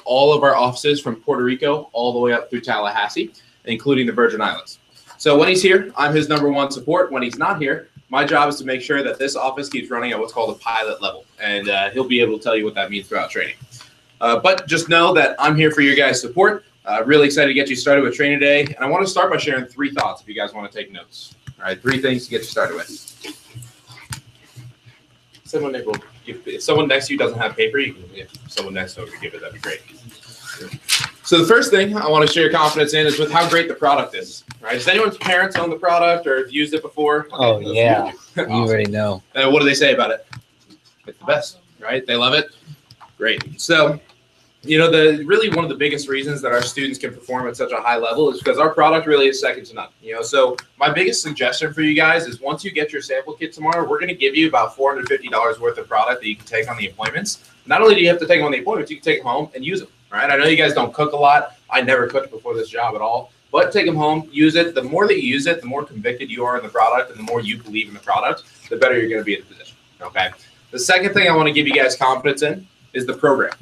all of our offices from Puerto Rico all the way up through Tallahassee, including the Virgin Islands. So when he's here, I'm his #1 support. When he's not here, my job is to make sure that this office keeps running at what's called a pilot level, and he'll be able to tell you what that means throughout training. But just know that I'm here for your guys' support. Really excited to get you started with training today, and I want to start by sharing 3 thoughts if you guys want to take notes. All right, 3 things to get you started with. If someone next to you doesn't have paper, you can, if someone next to you give it, that'd be great. So the first thing I want to share confidence in is with how great the product is. Right? Does anyone's parents own the product or have used it before? Oh, yeah. Awesome. You already know. What do they say about it? It's the best, right? They love it. Great. So, you know, really one of the biggest reasons that our students can perform at such a high level is because our product really is second to none. You know, so my biggest suggestion for you guys is once you get your sample kit tomorrow, we're going to give you about $450 worth of product that you can take on the appointments. Not only do you have to take them on the appointments, you can take them home and use them. All right. I know you guys don't cook a lot. I never cooked before this job at all. But take them home, use it. The more that you use it, the more convicted you are in the product, and the more you believe in the product, the better you're going to be in the position. Okay. The second thing I want to give you guys confidence in is the program.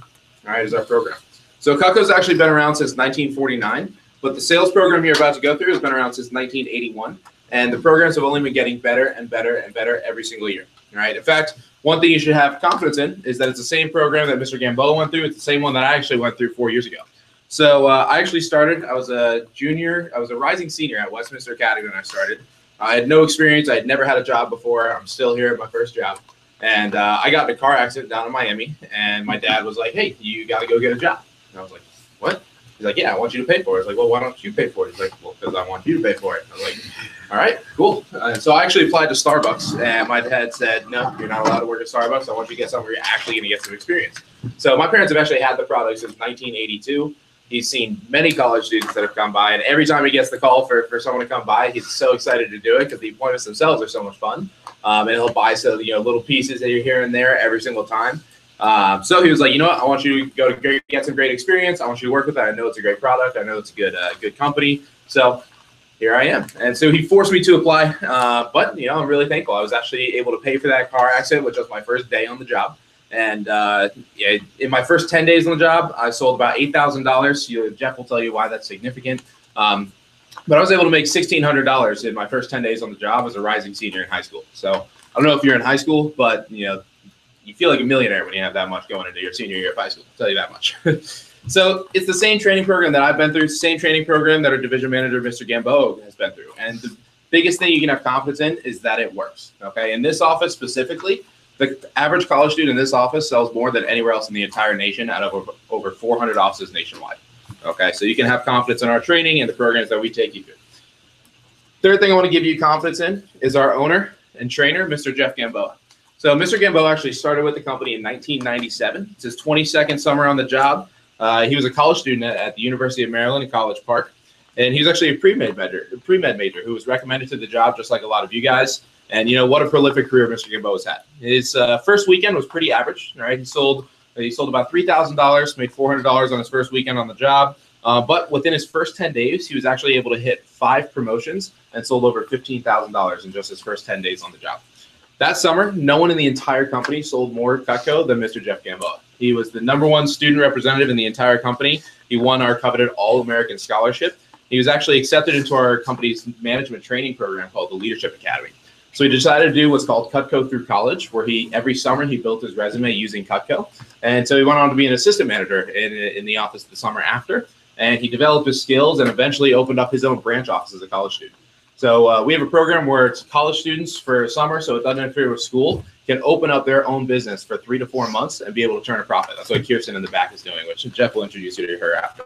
All right, is our program. So Cutco's actually been around since 1949, but the sales program you're about to go through has been around since 1981, and the programs have only been getting better and better and better every single year. All right. In fact, one thing you should have confidence in is that it's the same program that Mr. Gamboa went through. It's the same one that I actually went through 4 years ago. So I actually started, I was a junior, I was a rising senior at Westminster Academy when I started. I had no experience. I had never had a job before. I'm still here at my first job. And I got in a car accident down in Miami, and my dad was like, hey, you got to go get a job. And I was like, what? He's like, yeah, I want you to pay for it. I was like, well, why don't you pay for it? He's like, well, because I want you to pay for it. I was like, all right, cool. So I actually applied to Starbucks, and my dad said, no, you're not allowed to work at Starbucks. I want you to get somewhere where you're actually going to get some experience. So my parents have actually had the product since 1982. He's seen many college students that have come by, and every time he gets the call for someone to come by, he's so excited to do it because the appointments themselves are so much fun. And he'll buy little pieces that you're here and there every single time. So he was like, you know what? I want you to go to get some great experience. I want you to work with that. I know it's a great product. I know it's a good company. So here I am. And so he forced me to apply. But, you know, I'm really thankful. I was actually able to pay for that car accident, which was my first day on the job. And in my first 10 days on the job, I sold about $8,000. Jeff will tell you why that's significant. But I was able to make $1,600 in my first 10 days on the job as a rising senior in high school. So I don't know if you're in high school, but, you know, you feel like a millionaire when you have that much going into your senior year of high school. I'll tell you that much. So it's the same training program that I've been through. It's the same training program that our division manager, Mr. Gamboa, has been through. And the biggest thing you can have confidence in is that it works. Okay. In this office specifically, the average college student in this office sells more than anywhere else in the entire nation out of over 400 offices nationwide. Okay, so you can have confidence in our training and the programs that we take you through. Third thing I want to give you confidence in is our owner and trainer, Mr. Jeff Gamboa. So Mr. Gamboa actually started with the company in 1997. It's his 22nd summer on the job. He was a college student at the University of Maryland in College Park. And he was actually a pre-med major who was recommended to the job just like a lot of you guys. And, you know, what a prolific career Mr. Gamboa's had. His first weekend was pretty average, right? He sold about $3,000, made $400 on his first weekend on the job. But within his first 10 days, he was actually able to hit 5 promotions and sold over $15,000 in just his first 10 days on the job. That summer, no one in the entire company sold more Cutco than Mr. Jeff Gamboa. He was the #1 student representative in the entire company. He won our coveted All-American Scholarship. He was actually accepted into our company's management training program called the Leadership Academy. So he decided to do what's called Cutco through college, where every summer he built his resume using Cutco. And so he went on to be an assistant manager in the office the summer after. And he developed his skills and eventually opened up his own branch office as a college student. So we have a program where it's college students for summer, so it doesn't interfere with school, can open up their own business for 3 to 4 months and be able to turn a profit. That's what Kirsten in the back is doing, which Jeff will introduce you to her after.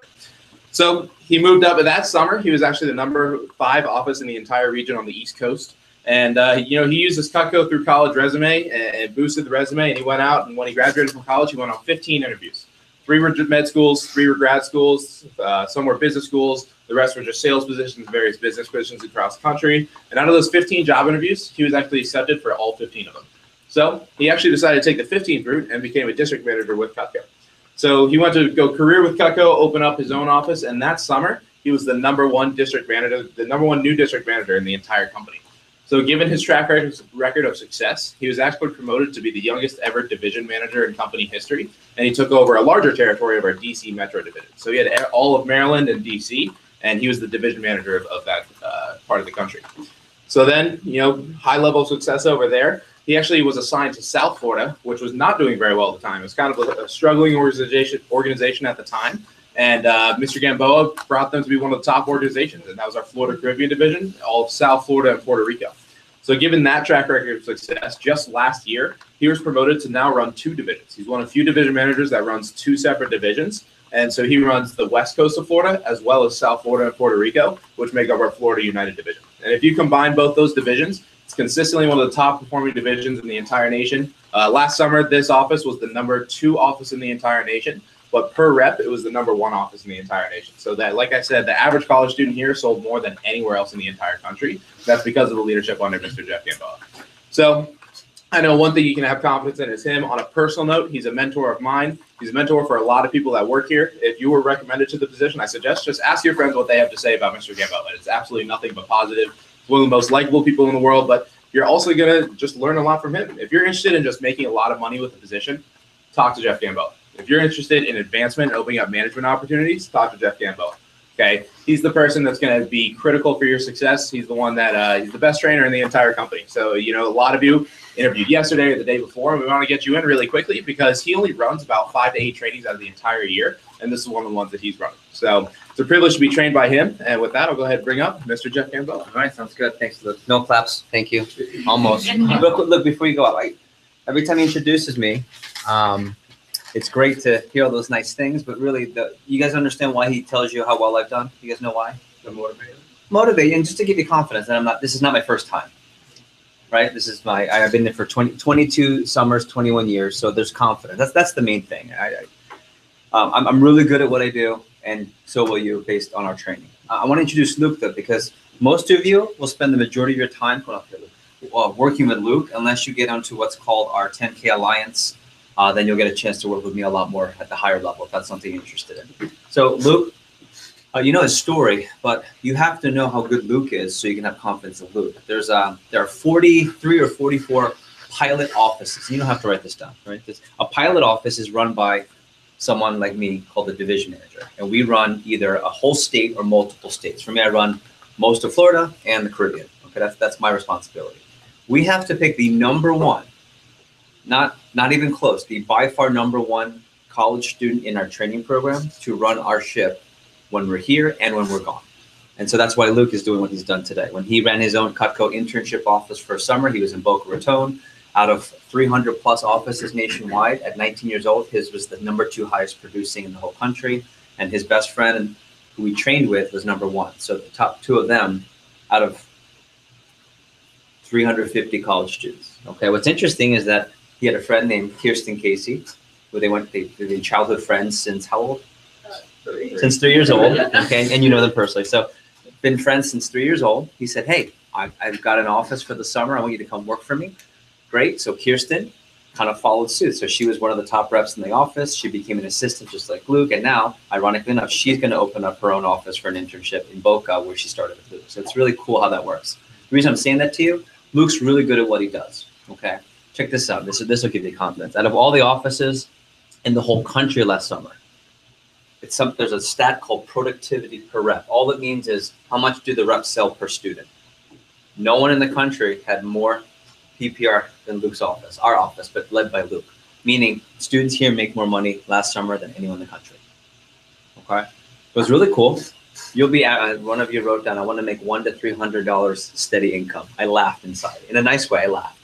So he moved up, and that summer he was actually the #5 office in the entire region on the East Coast. And, you know, he used his Cutco through college resume and boosted the resume. And he went out, and when he graduated from college, he went on 15 interviews. 3 were med schools, 3 were grad schools, some were business schools. The rest were just sales positions, various business positions across the country. And out of those 15 job interviews, he was actually accepted for all 15 of them. So he actually decided to take the 15th route and became a district manager with Cutco. So he went to go career with Cutco, open up his own office. And that summer, he was the #1 district manager, the #1 new district manager in the entire company. So given his track record of success, he was actually promoted to be the youngest ever division manager in company history, and he took over a larger territory of our DC Metro division. So he had all of Maryland and DC, and he was the division manager of that part of the country. So then, high level of success over there. He actually was assigned to South Florida, which was not doing very well at the time. It was kind of a struggling organization at the time. And Mr. Gamboa brought them to be one of the top organizations, and that was our Florida Caribbean division, all of South Florida and Puerto Rico. So given that track record of success, just last year, he was promoted to now run 2 divisions. He's one of the few division managers that runs 2 separate divisions. And so he runs the west coast of Florida as well as South Florida and Puerto Rico, which make up our Florida United division. And if you combine both those divisions, it's consistently one of the top performing divisions in the entire nation. Last summer, this office was the number 2 office in the entire nation, but per rep, it was the number 1 office in the entire nation. So that, like I said, the average college student here sold more than anywhere else in the entire country. That's because of the leadership under Mr. Jeff Gamboa. So I know one thing you can have confidence in is him. On a personal note, he's a mentor of mine. He's a mentor for a lot of people that work here. If you were recommended to the position, I suggest just ask your friends what they have to say about Mr. Gamboa. It's absolutely nothing but positive. He's one of the most likable people in the world, but you're also going to just learn a lot from him. If you're interested in just making a lot of money with the position, talk to Jeff Gamboa. If you're interested in advancement and opening up management opportunities, talk to Jeff Gamboa. Okay, he's the person that's going to be critical for your success. He's the one that he's the best trainer in the entire company. So, a lot of you interviewed yesterday or the day before, and we want to get you in really quickly because he only runs about 5 to 8 trainings out of the entire year, and this is one of the ones that he's running. So it's a privilege to be trained by him. And with that, I'll go ahead and bring up Mr. Jeff Gamboa. All right, sounds good. Thanks, Luke. No claps. Thank you. Almost. Look, before you go out, every time he introduces me, it's great to hear all those nice things, but really, you guys understand why he tells you how well I've done? You guys know why? The motivator. Motivate, and just to give you confidence that this is not my first time, right? This is I've been there for 22 summers, 21 years, so there's confidence. That's the main thing. I'm really good at what I do, and so will you based on our training. I want to introduce Luke, though, because most of you will spend the majority of your time working with Luke, unless you get onto what's called our 10K Alliance. Then you'll get a chance to work with me a lot more at the higher level if that's something you're interested in. So Luke, you know his story, but you have to know how good Luke is so you can have confidence in Luke. There are 43 or 44 pilot offices. You don't have to write this down, right? A pilot office is run by someone like me called the division manager, and we run either a whole state or multiple states. For me, I run most of Florida and the Caribbean. Okay, that's my responsibility. We have to pick the number 1. Not even close. The by far number 1 college student in our training program to run our ship when we're here and when we're gone. And so that's why Luke is doing what he's done today. When he ran his own Cutco internship office for a summer, he was in Boca Raton. Out of 300 plus offices nationwide at 19 years old, his was the number 2 highest producing in the whole country. And his best friend who we trained with was number 1. So the top 2 of them out of 350 college students. Okay, what's interesting is that he had a friend named Kirsten Casey, who they've been childhood friends since how old? 3. Since 3 years old. Okay, and you know them personally. So, been friends since 3 years old. He said, "Hey, I've got an office for the summer. I want you to come work for me." Great. So Kirsten kind of followed suit. So she was one of the top reps in the office. She became an assistant just like Luke, and now, ironically enough, she's going to open up her own office for an internship in Boca, where she started with Luke. So it's really cool how that works. The reason I'm saying that to you, Luke's really good at what he does. Okay. Check this out. This will give you confidence. Out of all the offices in the whole country last summer, there's a stat called productivity per rep. All it means is how much do the reps sell per student. No one in the country had more PPR than Luke's office, our office, but led by Luke. Meaning students here make more money last summer than anyone in the country. Okay, it was really cool. You'll be one of you wrote down, I want to make $100 to $300 steady income. I laughed inside in a nice way. I laughed.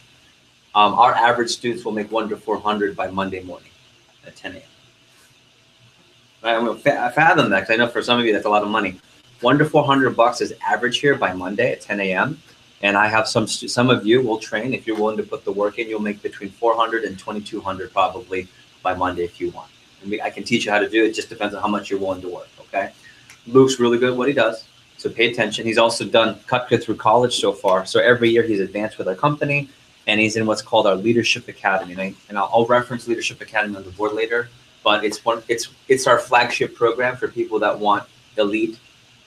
Our average students will make $100 to $400 by Monday morning at 10 a.m. I'm going to fathom that because I know for some of you that's a lot of money. $100 to $400 is average here by Monday at 10 a.m. And I have some of you will train. If you're willing to put the work in, you'll make between $400 and $2,200 probably by Monday if you want. And I can teach you how to do it. It just depends on how much you're willing to work. Okay. Luke's really good at what he does. So pay attention. He's also done Cutco through college so far. So every year he's advanced with our company. And he's in what's called our Leadership Academy. And I'll reference Leadership Academy on the board later, but it's our flagship program for people that want elite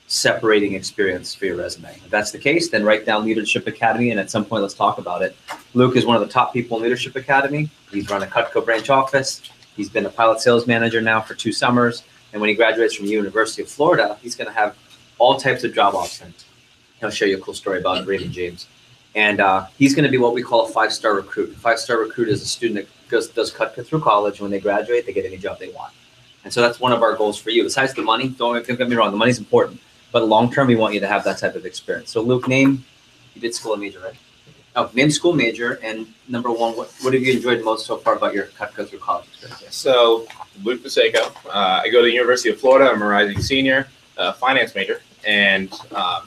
separating experience for your resume. If that's the case, then write down Leadership Academy, and at some point, let's talk about it. Luke is one of the top people in Leadership Academy. He's run a Cutco branch office. He's been a pilot sales manager now for 2 summers. And when he graduates from the University of Florida, he's going to have all types of job options. He'll show you a cool story about Raymond James. And he's going to be what we call a 5-star recruit. A 5-star recruit is a student that does Cutco through college. When they graduate, they get any job they want. And so that's one of our goals for you. Besides the money, don't get me wrong, the money's important. But long-term, we want you to have that type of experience. So Luke, you did school major, right? Oh, name school major, and number one, what have you enjoyed most so far about your Cutco through college experience? So, Luke Paseco. I go to the University of Florida. I'm a rising senior, finance major. And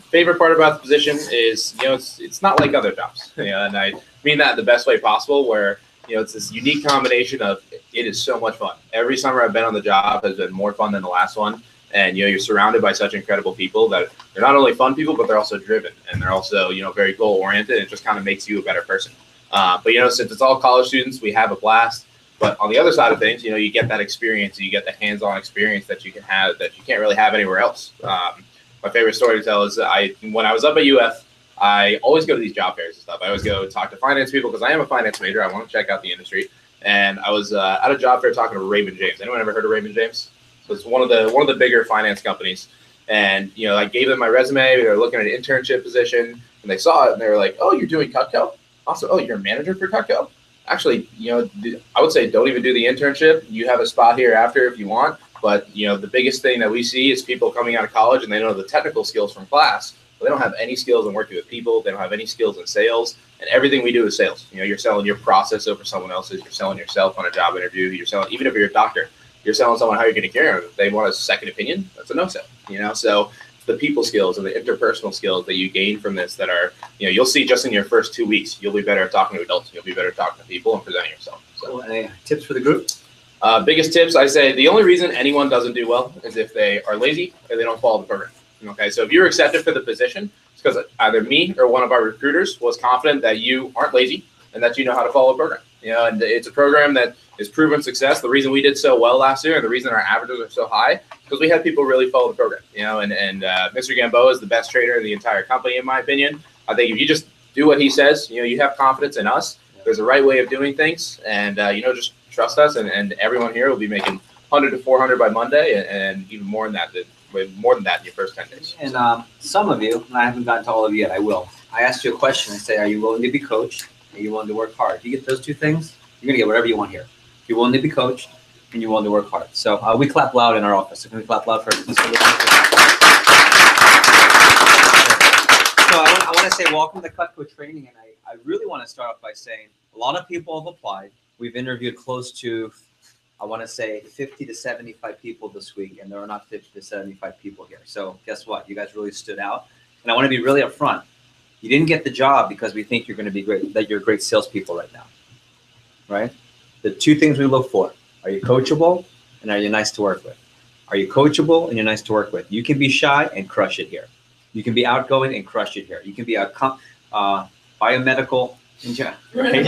favorite part about the position is, it's not like other jobs. And I mean that in the best way possible, where, it's this unique combination of it is so much fun. Every summer I've been on the job has been more fun than the last one. And, you're surrounded by such incredible people that they're not only fun people, but they're also driven, and they're also, very goal oriented. It just kind of makes you a better person. But, since it's all college students, we have a blast. But on the other side of things, you get that experience, you get the hands-on experience that you can have that you can't really have anywhere else. My favorite story to tell is when I was up at UF, I always go to these job fairs and stuff. I always go talk to finance people because I am a finance major. I want to check out the industry. And I was at a job fair talking to Raymond James. Anyone ever heard of Raymond James? It's one of the bigger finance companies. And, I gave them my resume. They were looking at an internship position, and they saw it, and they were like, oh, you're doing Cutco? Also, oh, you're a manager for Cutco? Actually, I would say don't even do the internship. You have a spot here after if you want. But, the biggest thing that we see is people coming out of college, and they know the technical skills from class, but they don't have any skills in working with people. They don't have any skills in sales. And everything we do is sales. You're selling your process over someone else's. You're selling yourself on a job interview. You're selling, even if you're a doctor, you're selling someone how you're going to care of them. If they want a second opinion, that's a no-sell, So the people skills and the interpersonal skills that you gain from this that are, you'll see just in your first 2 weeks, you'll be better at talking to adults. You'll be better at talking to people and presenting yourself. So, cool. Any tips for the group? Biggest tips, I say the only reason anyone doesn't do well is if they are lazy or they don't follow the program. Okay, so if you're accepted for the position, it's because either me or one of our recruiters was confident that you aren't lazy and that you know how to follow a program. And it's a program that is proven success. The reason we did so well last year and the reason our averages are so high is because we had people really follow the program. And Mr. Gamboa is the best trainer in the entire company, in my opinion. I think if you just do what he says, you have confidence in us. There's a right way of doing things, and just trust us. And everyone here will be making 100 to 400 by Monday, and even more than that. More than that in your first 10 days. And some of you, and I haven't gotten to all of you yet, I will. I asked you a question. I say, are you willing to be coached? Are you willing to work hard? If you get those two things, you're going to get whatever you want here. If you're willing to be coached and you're willing to work hard. So we clap loud in our office. So can we clap loud for So I want to say welcome to Cutco Training. And I really want to start off by saying a lot of people have applied. We've interviewed close to, I want to say 50 to 75 people this week, and there are not 50 to 75 people here. So guess what? You guys really stood out. And I want to be really upfront. You didn't get the job because we think you're going to be great, that you're great salespeople right now, right? The two things we look for: are you coachable and are you nice to work with? Are you coachable and you're nice to work with? You can be shy and crush it here. You can be outgoing and crush it here. You can be a biomedical right?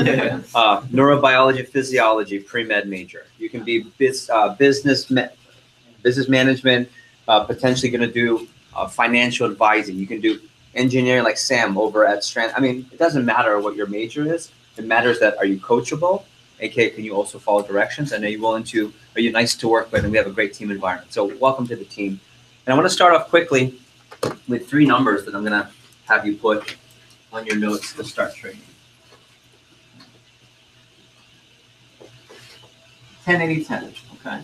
Neurobiology, physiology, pre-med major. You can be business management, potentially going to do financial advising. You can do engineering like Sam over at Strand. I mean, it doesn't matter what your major is. It matters that are you coachable? AKA, can you also follow directions? And are you nice to work with? And we have a great team environment. So welcome to the team. And I want to start off quickly with 3 numbers that I'm going to have you put on your notes to start training. 10-80-10, okay?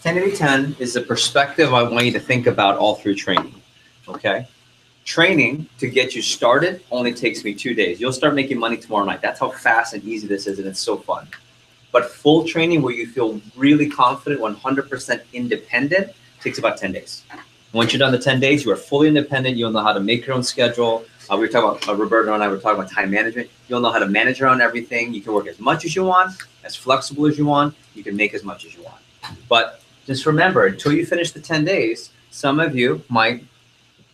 10-80-10 is the perspective I want you to think about all through training, okay? Training to get you started only takes me 2 days. You'll start making money tomorrow night. That's how fast and easy this is, and it's so fun. But full training where you feel really confident, 100% independent, takes about 10 days. Once you're done the 10 days, you are fully independent. You'll know how to make your own schedule. We were talking about, Roberto and I were talking about time management. You'll know how to manage around everything. You can work as much as you want, as flexible as you want. You can make as much as you want. But just remember, until you finish the 10 days, some of you might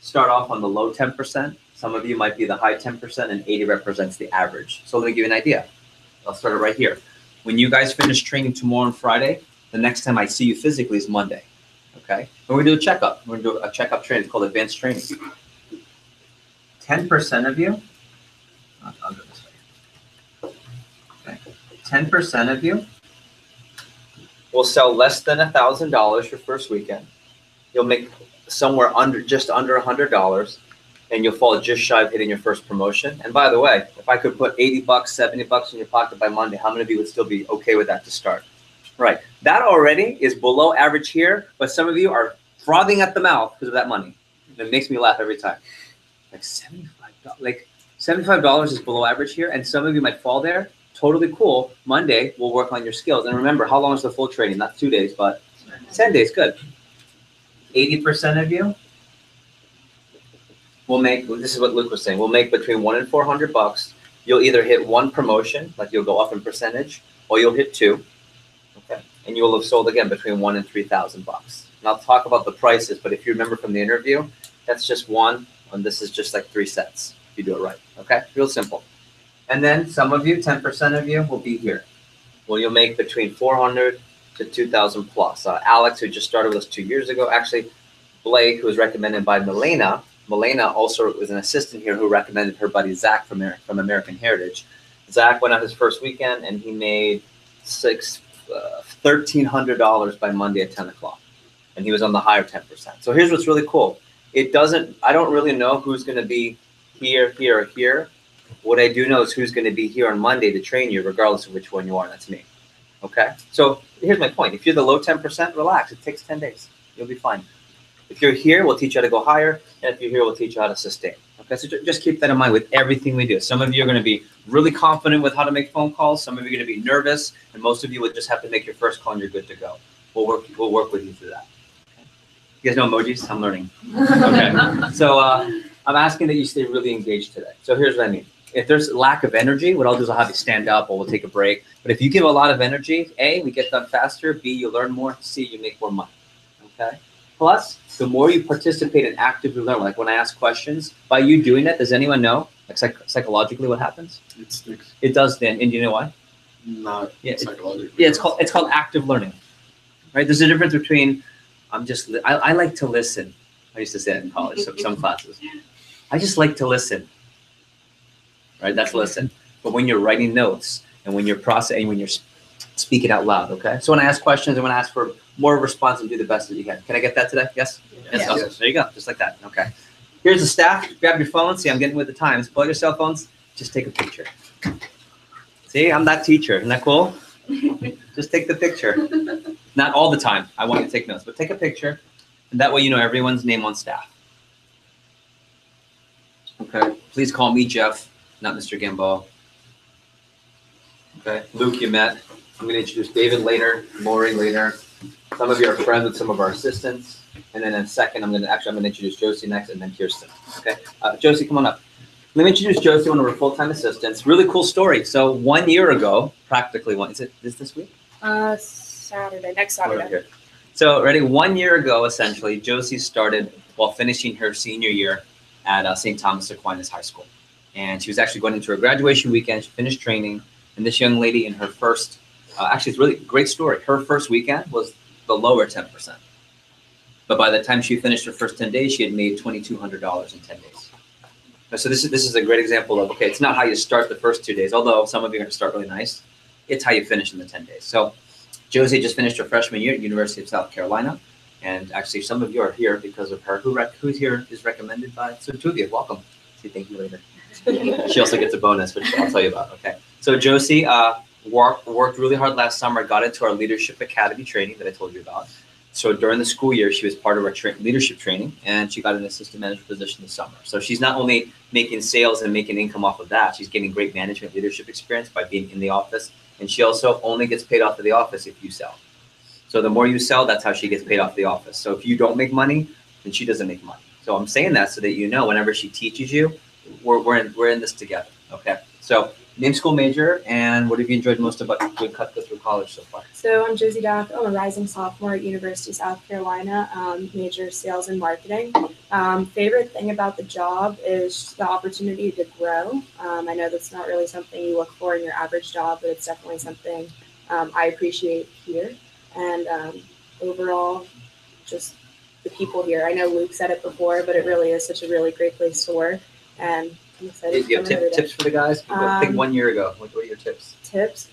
start off on the low 10%. Some of you might be the high 10%, and 80 represents the average. So let me give you an idea. I'll start it right here. When you guys finish training tomorrow and Friday, the next time I see you physically is Monday. okay? And we do a checkup. We're gonna do a checkup training. It's called advanced training. 10% of you, I'll go this way. Okay. 10% of you will sell less than $1,000 your first weekend. You'll make somewhere just under $100, and you'll fall just shy of hitting your first promotion. And by the way, if I could put $80, $70 in your pocket by Monday, how many of you would still be okay with that to start? Right. That already is below average here, but some of you are frothing at the mouth because of that money. And it makes me laugh every time. Like $75 is below average here, and some of you might fall there. Totally cool. Monday, we'll work on your skills. And remember, how long is the full training? Not 2 days, but 10 days. Good. 80% of you will make, this is what Luke was saying, we'll make between $100 and $400. You'll either hit one promotion, like you'll go up in percentage, or you'll hit two. Okay. And you will have sold again between $1,000 and $3,000. And I'll talk about the prices, but if you remember from the interview, that's just one, and this is just like 3 sets if you do it right. Okay. Real simple. And then some of you, 10% of you, will be here. Well, you'll make between 400 to 2,000 plus. Alex, who just started with us 2 years ago, actually, Blake, who was recommended by Milena. Milena also was an assistant here who recommended her buddy Zach from American Heritage. Zach went out his first weekend and he made $1,300 by Monday at 10 o'clock. And he was on the higher 10%. So here's what's really cool. I don't really know who's going to be here, here, or here. What I do know is who's going to be here on Monday to train you, regardless of which one you are. That's me. Okay? So here's my point. If you're the low 10%, relax. It takes 10 days. You'll be fine. If you're here, we'll teach you how to go higher. And if you're here, we'll teach you how to sustain. Okay? So just keep that in mind with everything we do. Some of you are going to be really confident with how to make phone calls. Some of you are going to be nervous. And most of you will just have to make your first call and you're good to go. We'll work with you through that. Okay? You guys know emojis? I'm learning. Okay. So I'm asking that you stay really engaged today. So here's what I mean. If there's lack of energy, what I'll do is I'll have you stand up or we'll take a break. But if you give a lot of energy, A, we get done faster. B, you learn more. C, you make more money. Okay? Plus, the more you participate and actively learn, like when I ask questions, by you doing that, does anyone know like psychologically what happens? It sticks. It does then. And do you know why? Not psychologically. Yeah, it's called active learning. Right? There's a difference between I like to listen. I used to say that in college, some classes. I just like to listen. Right? That's listen. But when you're writing notes and when you're processing, when you're speaking out loud, okay? So when I ask questions, I want to ask for more response and do the best that you can. Can I get that today? Yes? Yes. Awesome. There you go. Just like that. Okay. Here's the staff. Grab your phone. See, I'm getting with the times. Pull out your cell phones. Just take a picture. See, I'm that teacher. Isn't that cool? Just take the picture. Not all the time. I want you to take notes, but take a picture. And that way you know everyone's name on staff. Okay. Please call me Jeff, not Mr. Gamboa. Okay. Luke, you met. I'm going to introduce David later, Lori later. Some of you are friends with some of our assistants. And then in a second, I'm going to introduce Josie next and then Kirsten. Okay. Josie, come on up. Let me introduce Josie, one of our full-time assistants. Really cool story. So 1 year ago, practically is this week? Saturday, next Saturday. So ready, 1 year ago, essentially, Josie started while finishing her senior year at St. Thomas Aquinas High School. And she was actually going into her graduation weekend. She finished training. And this young lady in her first, actually it's a really great story. Her first weekend was the lower 10%. But by the time she finished her first 10 days, she had made $2,200 in 10 days. So this is a great example of, okay, it's not how you start the first 2 days, although some of you are going to start really nice. It's how you finish in the 10 days. So Josie just finished her freshman year at University of South Carolina. And actually some of you are here because of her. Who's here is recommended by, so two of you, welcome. See, thank you later. She also gets a bonus, which I'll tell you about, okay? So Josie worked really hard last summer, got into our Leadership Academy training that I told you about. So during the school year, she was part of our leadership training, and she got an assistant manager position this summer. So she's not only making sales and making income off of that, she's getting great management leadership experience by being in the office. And she also only gets paid off of the office if you sell. So the more you sell, that's how she gets paid off the office. So if you don't make money, then she doesn't make money. So I'm saying that so that you know whenever she teaches you, we're in this together, okay? So name, school, major, and what have you enjoyed most about doing Cutco through college so far? So I'm Josie Duff. I'm a rising sophomore at University of South Carolina, major sales and marketing. Favorite thing about the job is the opportunity to grow. I know that's not really something you look for in your average job, but it's definitely something I appreciate here. And overall, just the people here. I know Luke said it before, but it really is such a really great place to work. And I'm excited Do you have to come every day. tips for the guys? I think 1 year ago. What were your tips? Tips?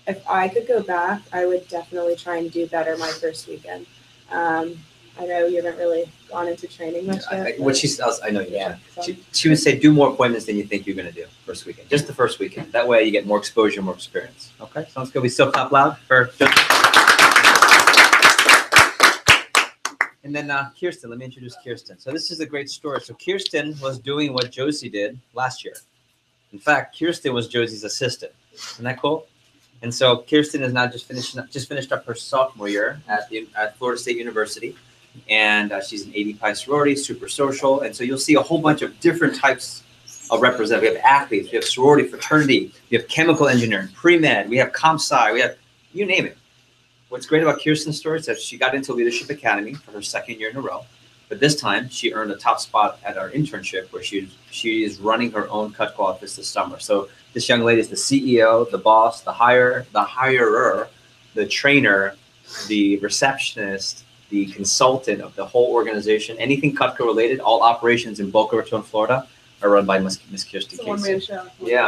If I could go back, I would definitely try and do better my first weekend. I know you haven't really gone into training much yet. I know you. Yeah. She would say do more appointments than you think you're going to do first weekend. Just the first weekend. That way you get more exposure, more experience. Okay, sounds good. We still clap loud for. And then Kirsten, let me introduce Kirsten. So this is a great story. So Kirsten was doing what Josie did last year. In fact, Kirsten was Josie's assistant. Isn't that cool? And so Kirsten is now just finished up her sophomore year at Florida State University. And she's an 80 Pi sorority, super social. And so you'll see a whole bunch of different types of representatives. We have athletes, we have sorority, fraternity, we have chemical engineering, pre-med, we have comp sci, we have, you name it. What's great about Kirsten's story is that she got into Leadership Academy for her second year in a row. But this time she earned a top spot at our internship where she is running her own Cutco office this summer. So this young lady is the CEO, the boss, the hirer, the trainer, the receptionist, the consultant of the whole organization. Anything Cutco related, all operations in Boca Raton, Florida, are run by Miss Kirsten Casey. One-man show.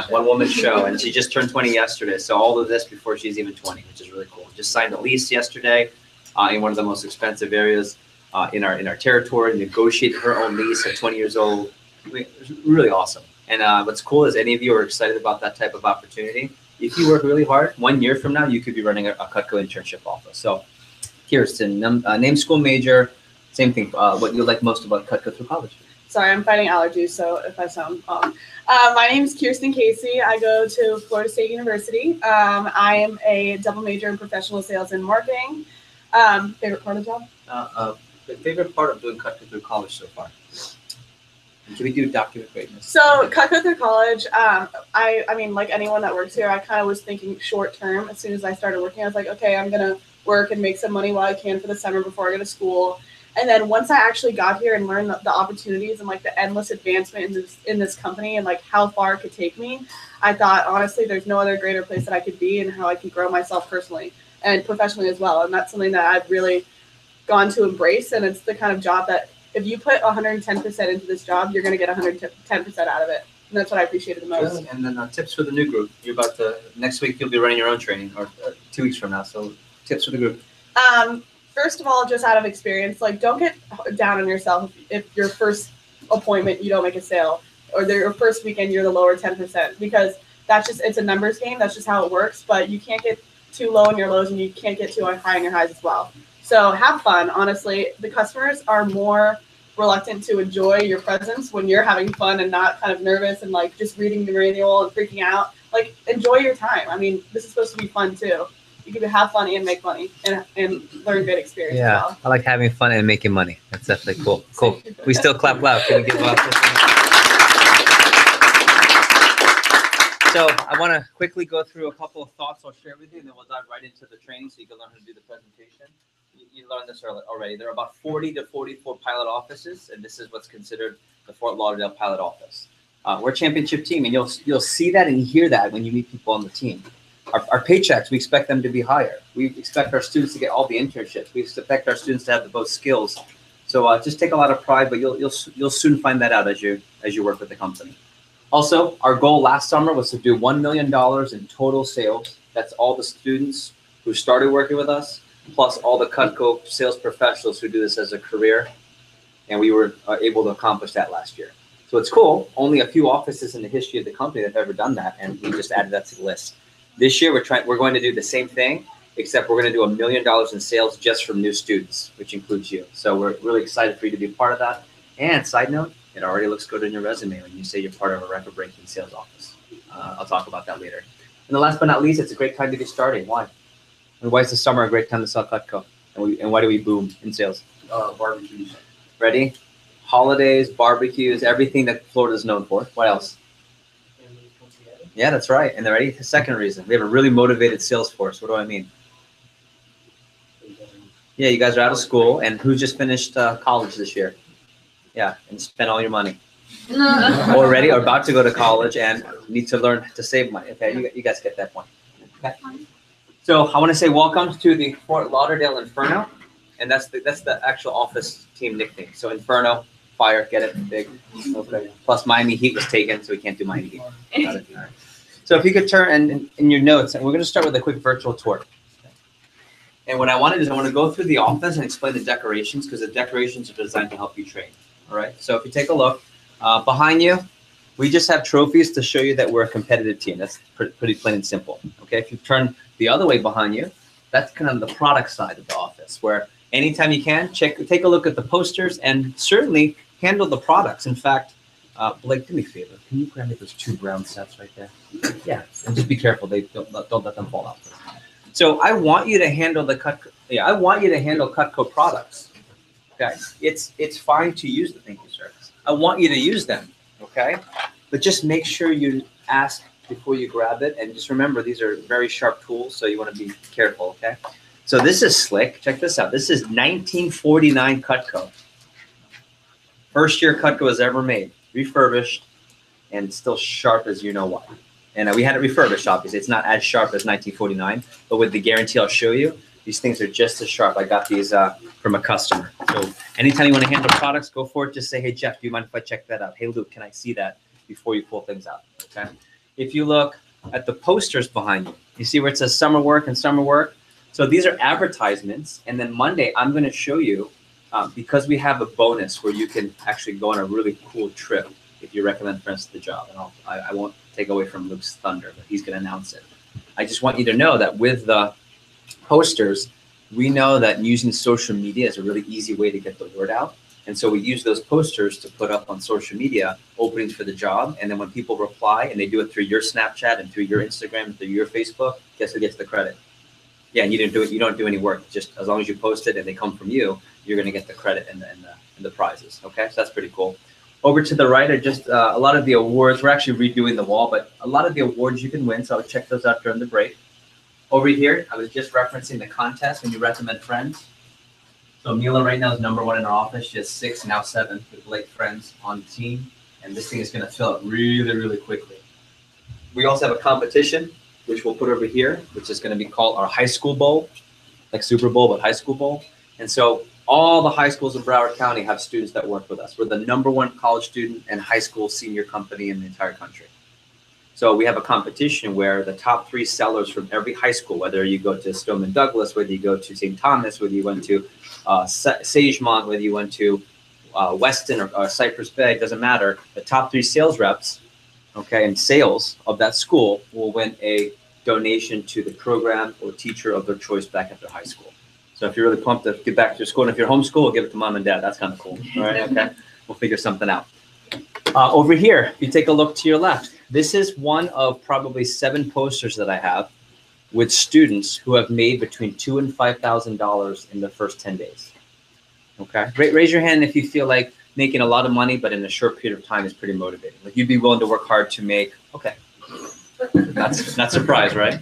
One-woman show. And she just turned 20 yesterday. So all of this before she's even 20, which is really cool. Just signed a lease yesterday in one of the most expensive areas in our territory, negotiated her own lease at 20 years old. I mean, it was really awesome. And what's cool is any of you are excited about that type of opportunity. If you work really hard, 1 year from now, you could be running a Cutco internship office. So Kirsten, name, school, major, same thing. What you like most about Cutco through college? Sorry, I'm fighting allergies, so if I sound off. My name is Kirsten Casey. I go to Florida State University. I am a double major in professional sales and marketing. Favorite part of the job? The favorite part of doing Cutco through college so far? And can we do document greatness? So Cutco through college, I mean, like anyone that works here, I kind of was thinking short term. As soon as I started working, I was like, okay, I'm going to work and make some money while I can for the summer before I go to school. And then once I actually got here and learned the opportunities and like the endless advancement in this company and like how far it could take me, I thought, honestly, there's no other greater place that I could be and how I can grow myself personally and professionally as well. And that's something that I've really gone to embrace. And it's the kind of job that if you put 110% into this job, you're going to get 110% out of it. And that's what I appreciated the most. Good. And then tips for the new group. You're about to, next week, you'll be running your own training, or 2 weeks from now. So tips for the group. First of all, just out of experience, like don't get down on yourself if your first appointment you don't make a sale, or your first weekend you're the lower 10%, because that's just, it's a numbers game. That's just how it works. But you can't get too low in your lows and you can't get too high in your highs as well. So have fun. Honestly, the customers are more reluctant to enjoy your presence when you're having fun and not kind of nervous and like just reading the manual and freaking out. Like enjoy your time. I mean, this is supposed to be fun too. You can have fun and make money and learn good experience. Yeah, as well. I like having fun and making money. That's definitely cool. Cool. We still clap loud. Can we give loud? So I want to quickly go through a couple of thoughts I'll share with you, and then we'll dive right into the training so you can learn how to do the presentation. You learned this already. There are about 40 to 44 pilot offices, and this is what's considered the Fort Lauderdale pilot office. We're a championship team, and you'll see that and hear that when you meet people on the team. Our paychecks, we expect them to be higher. We expect our students to get all the internships. We expect our students to have the most skills. So just take a lot of pride, but you'll soon find that out as you work with the company. Also, our goal last summer was to do $1 million in total sales. That's all the students who started working with us, plus all the Cutco sales professionals who do this as a career. And we were able to accomplish that last year. So it's cool. Only a few offices in the history of the company that have ever done that, and we just added that to the list. This year, we're going to do the same thing, except we're going to do $1 million in sales just from new students, which includes you. So we're really excited for you to be a part of that. And side note, it already looks good in your resume when you say you're part of a record-breaking sales office. I'll talk about that later. And the last but not least, it's a great time to be starting. Why? And why is the summer a great time to sell Cutco? And why do we boom in sales? Barbecues. Ready? Holidays, barbecues, everything that Florida is known for. What else? Yeah, that's right. And the ready? The second reason, we have a really motivated sales force. What do I mean? Yeah, you guys are out of school, and who just finished college this year? Yeah, and spent all your money. Already or about to go to college and need to learn to save money. Okay, you guys get that point. Okay. So I want to say welcome to the Fort Lauderdale Inferno. and that's the actual office team nickname. So Inferno, fire, get it, big. Okay. Plus Miami Heat was taken, so we can't do Miami Heat. Got it. All right. So if you could turn in your notes, and we're going to start with a quick virtual tour. And what I want to go through the office and explain the decorations, because the decorations are designed to help you train. All right. So if you take a look behind you, we just have trophies to show you that we're a competitive team. That's pretty plain and simple. Okay. If you turn the other way behind you, that's kind of the product side of the office, where anytime you can, take a look at the posters and certainly handle the products. In fact, Blake, do me a favor. Can you grab me those 2 brown sets right there? Yeah, and just be careful. They don't let them fall out. So I want you to handle I want you to handle Cutco products. Okay, it's fine to use the thank you, sir. I want you to use them. Okay, but just make sure you ask before you grab it, and just remember these are very sharp tools, so you want to be careful. Okay. So this is slick. Check this out. This is 1949 Cutco. First year Cutco was ever made, refurbished, and still sharp as you know why. And we had it refurbished, obviously. It's not as sharp as 1949, but with the guarantee I'll show you, these things are just as sharp. I got these from a customer. So anytime you want to handle products, go for it. Just say, hey, Jeff, do you mind if I check that out? Hey, Luke, can I see that before you pull things out? Okay. If you look at the posters behind you, you see where it says summer work and summer work? So these are advertisements, and then Monday I'm going to show you, because we have a bonus where you can actually go on a really cool trip if you recommend friends to the job. And I won't take away from Luke's thunder, but he's going to announce it. I just want you to know that with the posters, we know that using social media is a really easy way to get the word out. And so we use those posters to put up on social media openings for the job. And then when people reply and they do it through your Snapchat and through your Instagram and through your Facebook, guess who gets the credit? Yeah, you didn't do it. You don't do any work. Just as long as you post it and they come from you, you're going to get the credit and the prizes. Okay, so that's pretty cool. Over to the right are just a lot of the awards. We're actually redoing the wall, but a lot of the awards you can win. So I'll check those out during the break. Over here, I was just referencing the contest when you recommend friends. So Mila right now is #1 in our office. She has 6, now 7 with Blake friends on the team. And this thing is going to fill up really, really quickly. We also have a competition, which we'll put over here, which is going to be called our high school bowl, like Super Bowl, but high school bowl. And so all the high schools in Broward County have students that work with us. We're the #1 college student and high school senior company in the entire country. So we have a competition where the top 3 sellers from every high school, whether you go to Stoneman Douglas, whether you go to St. Thomas, whether you went to Sagemont, whether you went to Weston or Cypress Bay, it doesn't matter. The top 3 sales reps, okay, and sales of that school will win a donation to the program or teacher of their choice back at their high school. So if you're really pumped to get back to your school, and if you're homeschool, give it to mom and dad. That's kind of cool. All right, okay. We'll figure something out. Over here, you take a look to your left. This is one of probably 7 posters that I have with students who have made between $2,000 and $5,000 in the first 10 days. Okay, raise your hand if you feel like making a lot of money, but in a short period of time is pretty motivating. Like you'd be willing to work hard to make. Okay, that's not surprised, right?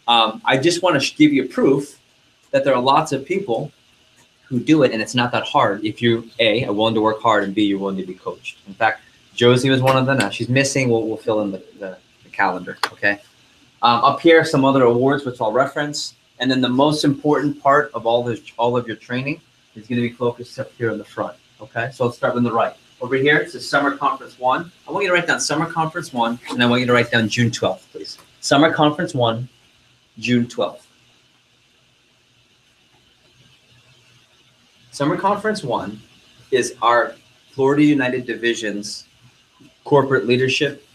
I just want to give you proof that there are lots of people who do it, and it's not that hard if you A, are willing to work hard, and B, you're willing to be coached. In fact, Josie was one of them. Now she's missing. We'll fill in the calendar. Okay. Up here, some other awards which I'll reference, and then the most important part of all of your training is going to be focused up here in the front. Okay. So let's start on the right. Over here, it's the Summer Conference 1. I want you to write down Summer Conference 1, and I want you to write down June 12th, please. Summer Conference 1, June 12th. Summer Conference 1 is our Florida United Division's corporate leadership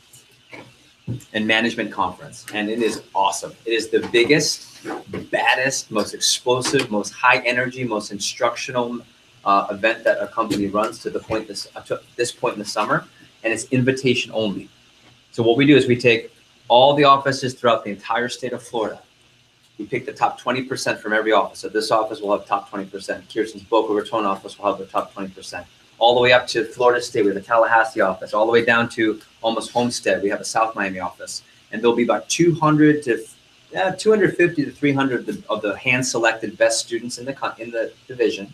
and management conference, and it is awesome. It is the biggest, baddest, most explosive, most high energy, most instructional event that a company runs to this point in the summer, and it's invitation only. So what we do is we take all the offices throughout the entire state of Florida. We pick the top 20% from every office. So this office will have top 20%. Kirsten's Boca Raton office will have the top 20%. All the way up to Florida State, we have a Tallahassee office. All the way down to almost Homestead, we have a South Miami office. And there'll be about 250 to 300 of the hand-selected best students in the division,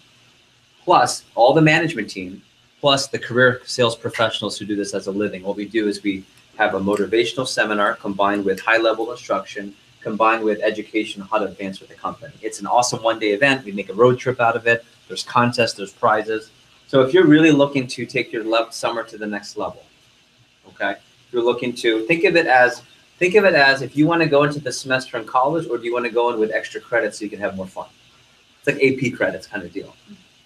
plus all the management team, plus the career sales professionals who do this as a living. What we do is we have a motivational seminar combined with high-level instruction, combined with education on how to advance with the company. It's an awesome one-day event. We make a road trip out of it. There's contests, there's prizes. So if you're really looking to take your summer to the next level, okay? If you're looking to think of it as if you want to go into the semester in college, or do you want to go in with extra credits so you can have more fun? It's like AP credits kind of deal.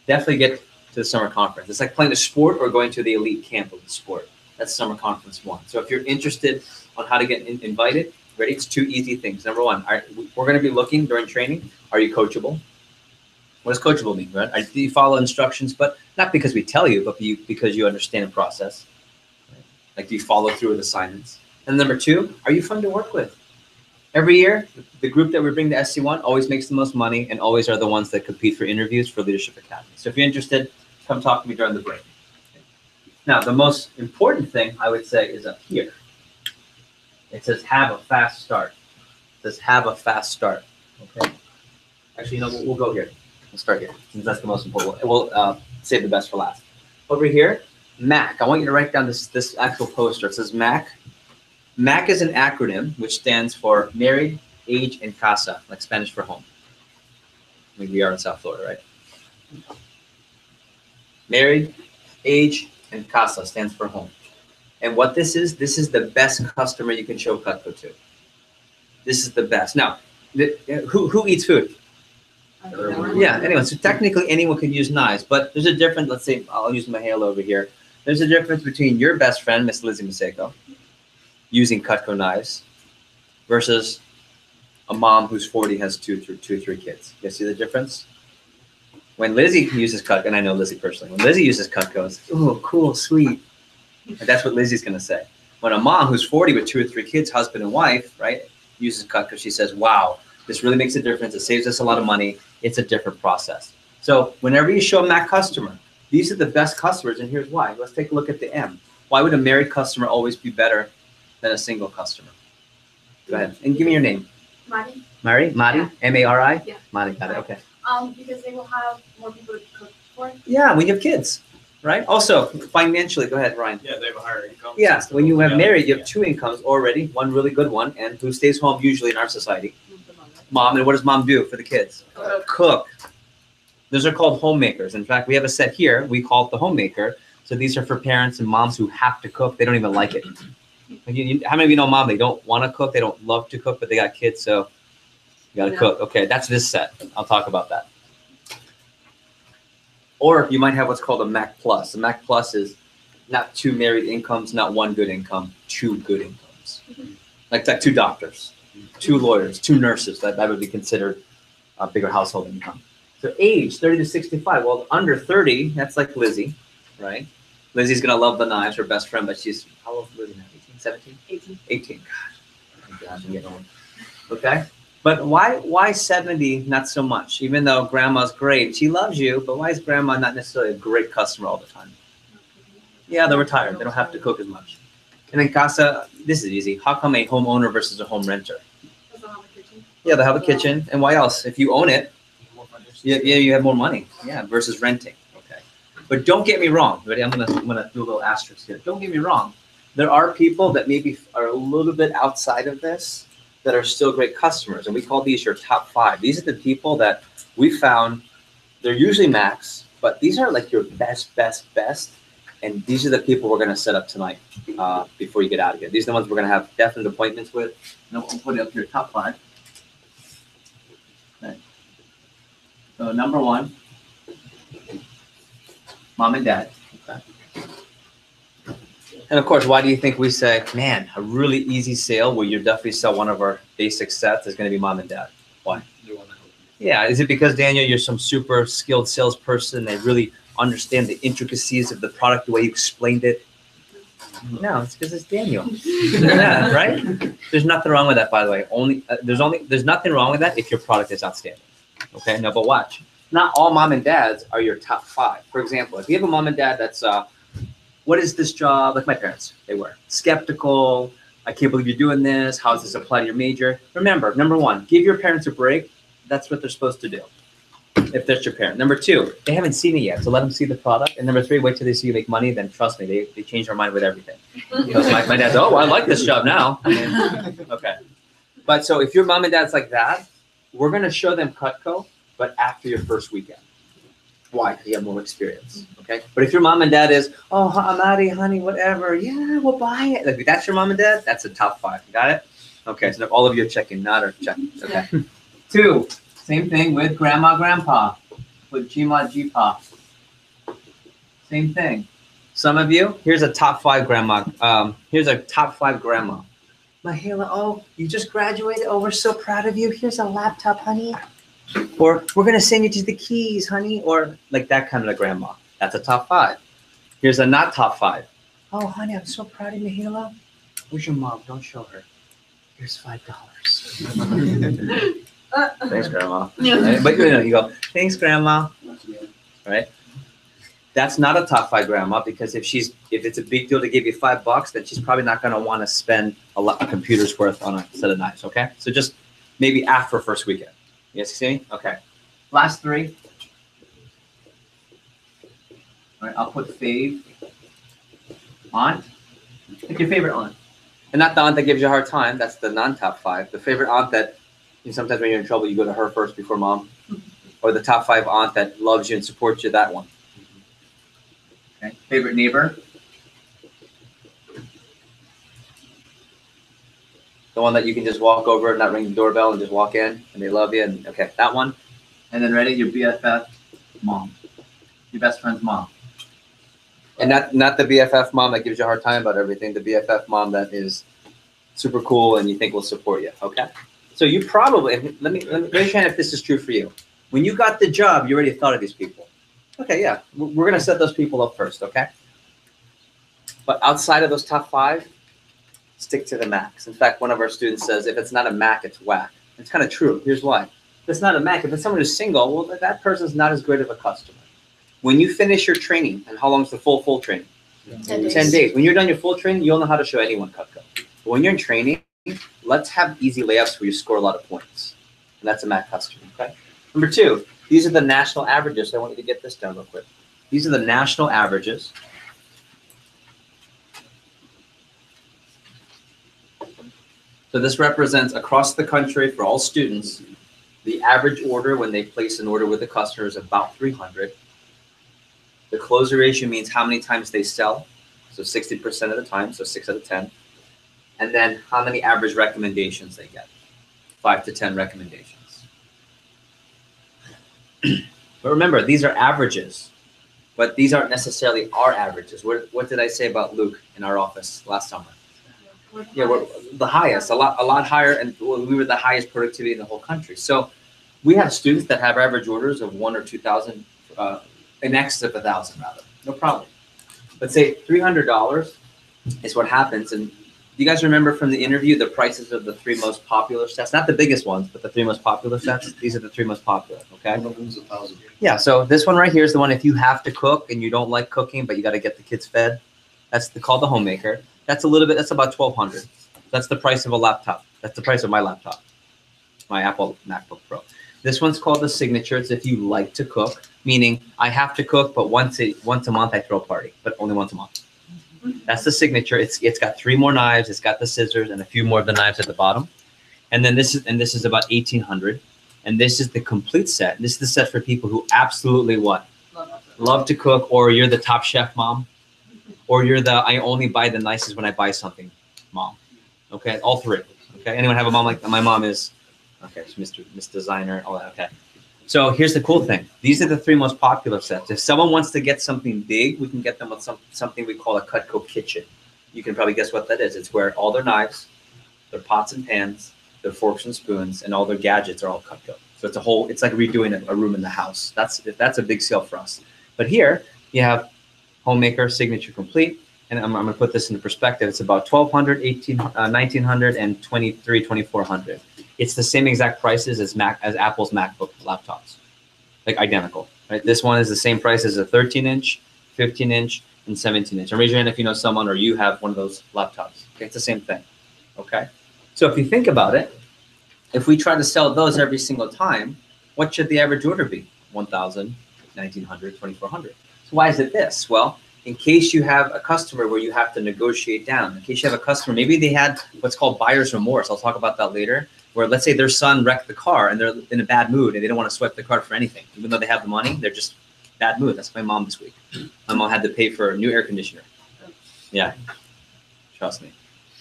Definitely get to the summer conference. It's like playing a sport or going to the elite camp of the sport. That's summer conference 1. So if you're interested on how to get invited, ready? It's 2 easy things. Number 1, we're going to be looking during training. Are you coachable? What does coachable mean, right? Do you follow instructions, but not because we tell you, but because you understand the process? Right? Like, do you follow through with assignments? And number 2, are you fun to work with? Every year, the group that we bring to SC1 always makes the most money and always are the ones that compete for interviews for Leadership Academy. So if you're interested, come talk to me during the break. Now, the most important thing I would say is up here. It says have a fast start. It says have a fast start. Okay. Actually, you know, we'll go here. We'll start here since that's the most important. We'll save the best for last. Over here, MAC. I want you to write down this actual poster. It says MAC. MAC is an acronym which stands for Married, Age, and Casa, like Spanish for home. I mean, we are in South Florida, right? Married, Age, and Casa stands for home. And what this is the best customer you can show Cutco to. This is the best. Now, who eats food? Yeah, anyone. So technically anyone can use knives, but there's a difference. Let's say I'll use my halo over here. There's a difference between your best friend, Miss Lizzie Maseko, using Cutco knives versus a mom who's 40 has two or three kids. You see the difference? When Lizzie uses Cutco, and I know Lizzie personally, when Lizzie uses Cutco, it's, oh, cool, sweet. And that's what Lizzie's going to say. When a mom who's 40 with 2 or 3 kids, husband and wife, right, uses Cutco, she says, wow, this really makes a difference. It saves us a lot of money. It's a different process. So whenever you show a MAC customer, these are the best customers, and here's why. Let's take a look at the M. Why would a married customer always be better than a single customer? Go ahead. And give me your name. Mari. Mari? Mari? Yeah. M-A-R-I? Yeah. Mari, got it, okay. Because they will have more people to cook for. Yeah, when you have kids, right? Also, financially, go ahead, Ryan. Yeah, they have a higher income. Yeah, when you have Yeah. married, you have 2 incomes already, one really good one, and who stays home usually in our society? Mom. And what does mom do for the kids? Cook. Those are called homemakers. In fact, we have a set here. We call it the homemaker. So these are for parents and moms who have to cook. They don't even like it. How many of you know mom? They don't want to cook. They don't love to cook, but they got kids, so you got to cook. Okay, that's this set. I'll talk about that. Or you might have what's called a MAC Plus. The MAC Plus is not 2 married incomes, not 1 good income, 2 good incomes. Like 2 doctors, 2 lawyers, 2 nurses. That would be considered a bigger household income. So age, 30 to 65. Well, under 30, that's like Lizzie, right? Lizzie's going to love the knives, her best friend, but she's, how old is Lizzie now? 18, 17? 18. 18. Gosh, I'm getting old. Okay? But why 70, not so much? Even though grandma's great, she loves you, but why is grandma not necessarily a great customer all the time? Yeah, they're retired. They don't have to cook as much. And then Casa, this is easy. How come a homeowner versus a home renter? Does it have a kitchen? Yeah, they have a kitchen. And why else? If you own it, you have more money. Yeah, versus renting. Okay. But don't get me wrong. Ready? I'm gonna do a little asterisk here. Don't get me wrong. There are people that maybe are a little bit outside of this that are still great customers, and we call these your top 5. These are the people that we found. They're usually Macs, but these are like your best. And these are the people we're going to set up tonight before you get out of here. These are the ones we're going to have definite appointments with. And we'll put it up here, top 5. Okay. So number 1, mom and dad. Okay. And of course, why do you think we say, man, a really easy sale where you definitely sell one of our basic sets is going to be mom and dad? Why? Yeah, is it because, Daniel, you're some super skilled salesperson that really understand the intricacies of the product, the way you explained it? No, it's because it's Daniel. Yeah, right? There's nothing wrong with that, by the way. There's nothing wrong with that if your product is outstanding. Okay, no, but watch. Not all mom and dads are your top 5. For example, if you have a mom and dad that's what is this job? Like my parents, they were skeptical. I can't believe you're doing this. How does this apply to your major? Remember, number 1, give your parents a break. That's what they're supposed to do, if that's your parent. Number 2, they haven't seen it yet, so let them see the product. And number 3, wait till they see you make money. Then trust me, they change their mind with everything. Because my dad's, oh, I like this job now. Okay. But so if your mom and dad's like that, we're gonna show them Cutco, but after your first weekend. Why? Because you have more experience. Okay. But if your mom and dad is, oh, Amadi, honey, whatever, yeah, we'll buy it. Like, if that's your mom and dad, that's a top 5. Got it? Okay. So all of you are checking, not or checking. Okay. 2. Same thing with grandma, grandpa, with Gma, Gpa. Same thing. Some of you, here's a top 5 grandma. Here's a top 5 grandma. Mahela, oh, you just graduated. Oh, we're so proud of you. Here's a laptop, honey. Or we're gonna send you to the Keys, honey. Or like that kind of a grandma. That's a top 5. Here's a not top 5. Oh, honey, I'm so proud of Mahela. Where's your mom? Don't show her. Here's $5. Thanks, grandma. Right? But you go, thanks, grandma. Right? That's not a top 5 grandma, because if it's a big deal to give you $5, then she's probably not going to want to spend a computer's worth on a set of knives. Okay, so just maybe after first weekend. Yes, you see me? Okay. Last 3. All right, I'll put fave aunt. Pick your favorite aunt, and not the aunt that gives you a hard time. That's the non-top 5. The favorite aunt that sometimes when you're in trouble, you go to her first before mom, or the top 5 aunt that loves you and supports you. That one. Okay. Favorite neighbor? The one that you can just walk over, not ring the doorbell, and just walk in, and they love you. And okay, that one. And then ready, your BFF mom, your best friend's mom. And not the BFF mom that gives you a hard time about everything. The BFF mom that is super cool and you think will support you. Okay. So you probably let me raise your hand if this is true for you. When you got the job, you already thought of these people. Okay, yeah, we're gonna set those people up first, okay? But outside of those top 5, stick to the Macs. In fact, one of our students says, if it's not a Mac, it's whack. It's kind of true. Here's why. If it's not a Mac, if it's someone who's single, well, that person's not as great of a customer. When you finish your training, and how long is the full training? 10 days. 10 days. When you're done your full training, you'll know how to show anyone Cutco. But when you're in training, let's have easy layups where you score a lot of points. And that's a Mac customer, okay? Number 2, these are the national averages. So I want you to get this down real quick. These are the national averages. So this represents across the country for all students, the average order when they place an order with the customer is about 300. The closure ratio means how many times they sell. So 60% of the time, so 6 out of 10. And then how many average recommendations they get. 5 to 10 recommendations. But remember, these are averages, but these aren't necessarily our averages. What did I say about Luke in our office last summer? Yeah, we're the highest, a lot higher, and we were the highest productivity in the whole country. So we have students that have average orders of 1,000 or 2,000, in excess of 1,000 rather, no problem. But say $300 is what happens. And you guys remember from the interview the prices of the 3 most popular sets? Not the biggest ones, but the 3 most popular sets. These are the 3 most popular, okay? One of them's 1,000. Yeah, so this one right here is the one if you have to cook and you don't like cooking, but you got to get the kids fed. That's called the Homemaker. That's that's about $1,200. That's the price of a laptop. That's the price of my laptop, my Apple MacBook Pro. This one's called the Signature. It's if you like to cook, meaning I have to cook, but once a month I throw a party, but only once a month. That's the Signature. It's got 3 more knives. It's got the scissors and a few more of the knives at the bottom. And then this is about $1,800. And this is the complete set. This is the set for people who absolutely what? Love to cook, or you're the top chef mom, or you're the I only buy the nicest when I buy something mom. Okay, all 3. Okay, anyone have a mom like that? My mom is okay. She's Miss Designer, all that. Okay. So here's the cool thing. These are the 3 most popular sets. If someone wants to get something big, we can get them with something we call a Cutco kitchen. You can probably guess what that is. It's where all their knives, their pots and pans, their forks and spoons, and all their gadgets are all Cutco. So it's like redoing a room in the house. That's a big sale for us. But here you have Homemaker, Signature Complete, and I'm going to put this into perspective. It's about $1,200, $1,900, and $2,300, $2,400. It's the same exact prices as Apple's MacBook laptops, like identical. Right? This one is the same price as a 13-inch, 15-inch, and 17-inch. And raise your hand if you know someone or you have one of those laptops. Okay, it's the same thing. Okay, so if you think about it, if we try to sell those every single time, what should the average order be? 1,000, 1,900, 2,400. So why is it this? Well, in case you have a customer where you have to negotiate down, in case you have a customer, maybe they had what's called buyer's remorse. I'll talk about that later, where let's say their son wrecked the car and they're in a bad mood and they don't want to swipe the card for anything. Even though they have the money, they're just bad mood. That's my mom this week. My mom had to pay for a new air conditioner. Yeah, trust me.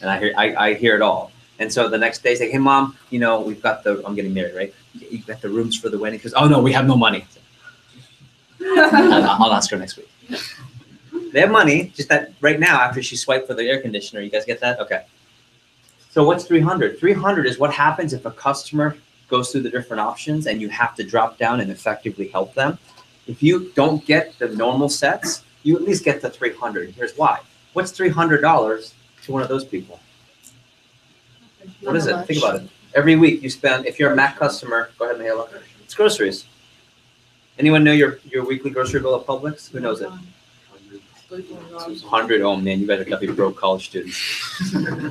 And I hear it all. And so the next day, say, hey, Mom, you know, we've got I'm getting married, right? You got the rooms for the wedding? Because, oh, no, we have no money. I'll ask her next week. They have money, just that right now, after she swiped for the air conditioner. You guys get that? Okay. So what's 300? 300 is what happens if a customer goes through the different options and you have to drop down and effectively help them. If you don't get the normal sets, you at least get the 300. Here's why. What's $300 to one of those people? What is it? Think about it. Every week you spend, if you're a Mac customer, go ahead, Mahela. It's groceries. Anyone know your weekly grocery bill at Publix? Who knows it? 100. Oh man, you guys are gonna be broke college students.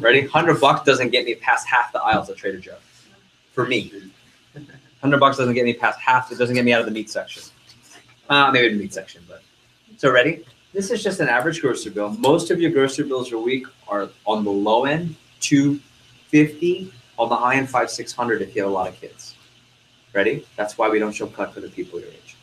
Ready? $100 doesn't get me past half the aisles at Trader Joe. For me, $100 doesn't get me past half. It doesn't get me out of the meat section. Maybe the meat section, but so ready? This is just an average grocery bill. Most of your grocery bills a week are on the low end, $250, on the high end, $500-$600 if you have a lot of kids. Ready? That's why we don't show cut for the people your age.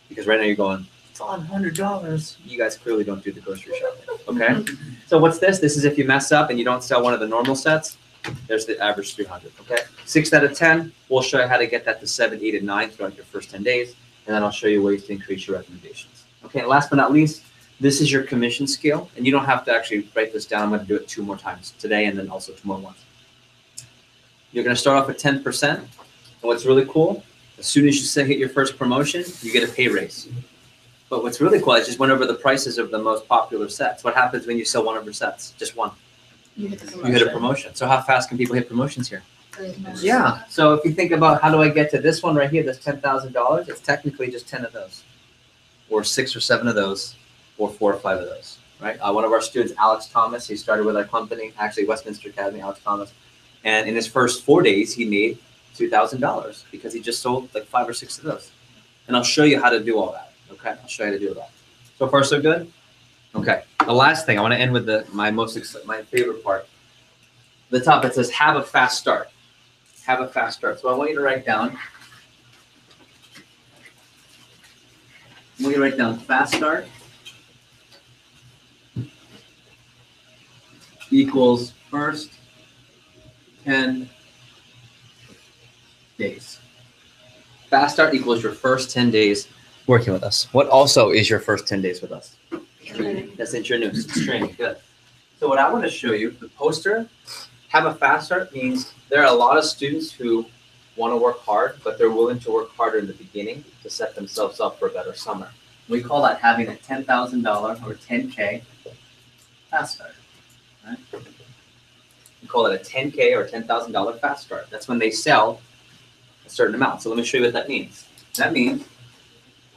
Because right now you're going, it's all $100. You guys clearly don't do the grocery shopping. Okay? So what's this? This is if you mess up and you don't sell one of the normal sets. There's the average 300. Okay? 6 out of 10. We'll show you how to get that to 7, 8, and 9 throughout your first 10 days. And then I'll show you ways to increase your recommendations. Okay, and last but not least, this is your commission scale. And you don't have to actually write this down. I'm going to do it 2 more times today and then also tomorrow once. You're going to start off at 10%. And what's really cool, as soon as you hit your first promotion, you get a pay raise. But what's really cool, I just went over the prices of the most popular sets. What happens when you sell one of your sets? Just one. You hit a promotion. So how fast can people hit promotions here? Yeah. So if you think about how do I get to this one right here, that's $10,000, it's technically just 10 of those, or 6 or 7 of those, or 4 or 5 of those, right? One of our students, Alex Thomas, he started with our company, actually Westminster Academy, Alex Thomas. And in his first 4 days, he made $2,000 because he just sold like 5 or 6 of those. And I'll show you how to do all that. Okay, I'll show you how to do that. So far, so good. Okay. The last thing I want to end with my favorite part. The top it says have a fast start. Have a fast start. So I want you to write down. Fast start equals first 10 days. Fast start equals your first 10 days working with us. What also is your first 10 days with us? Training. That's introduced. It's training. Good. So what I want to show you, the poster, have a fast start means there are a lot of students who want to work hard, but they're willing to work harder in the beginning to set themselves up for a better summer. We call that having a $10,000 or 10K fast start. Right? We call it a 10K or $10,000 fast start. That's when they sell a certain amount. So let me show you what that means. That means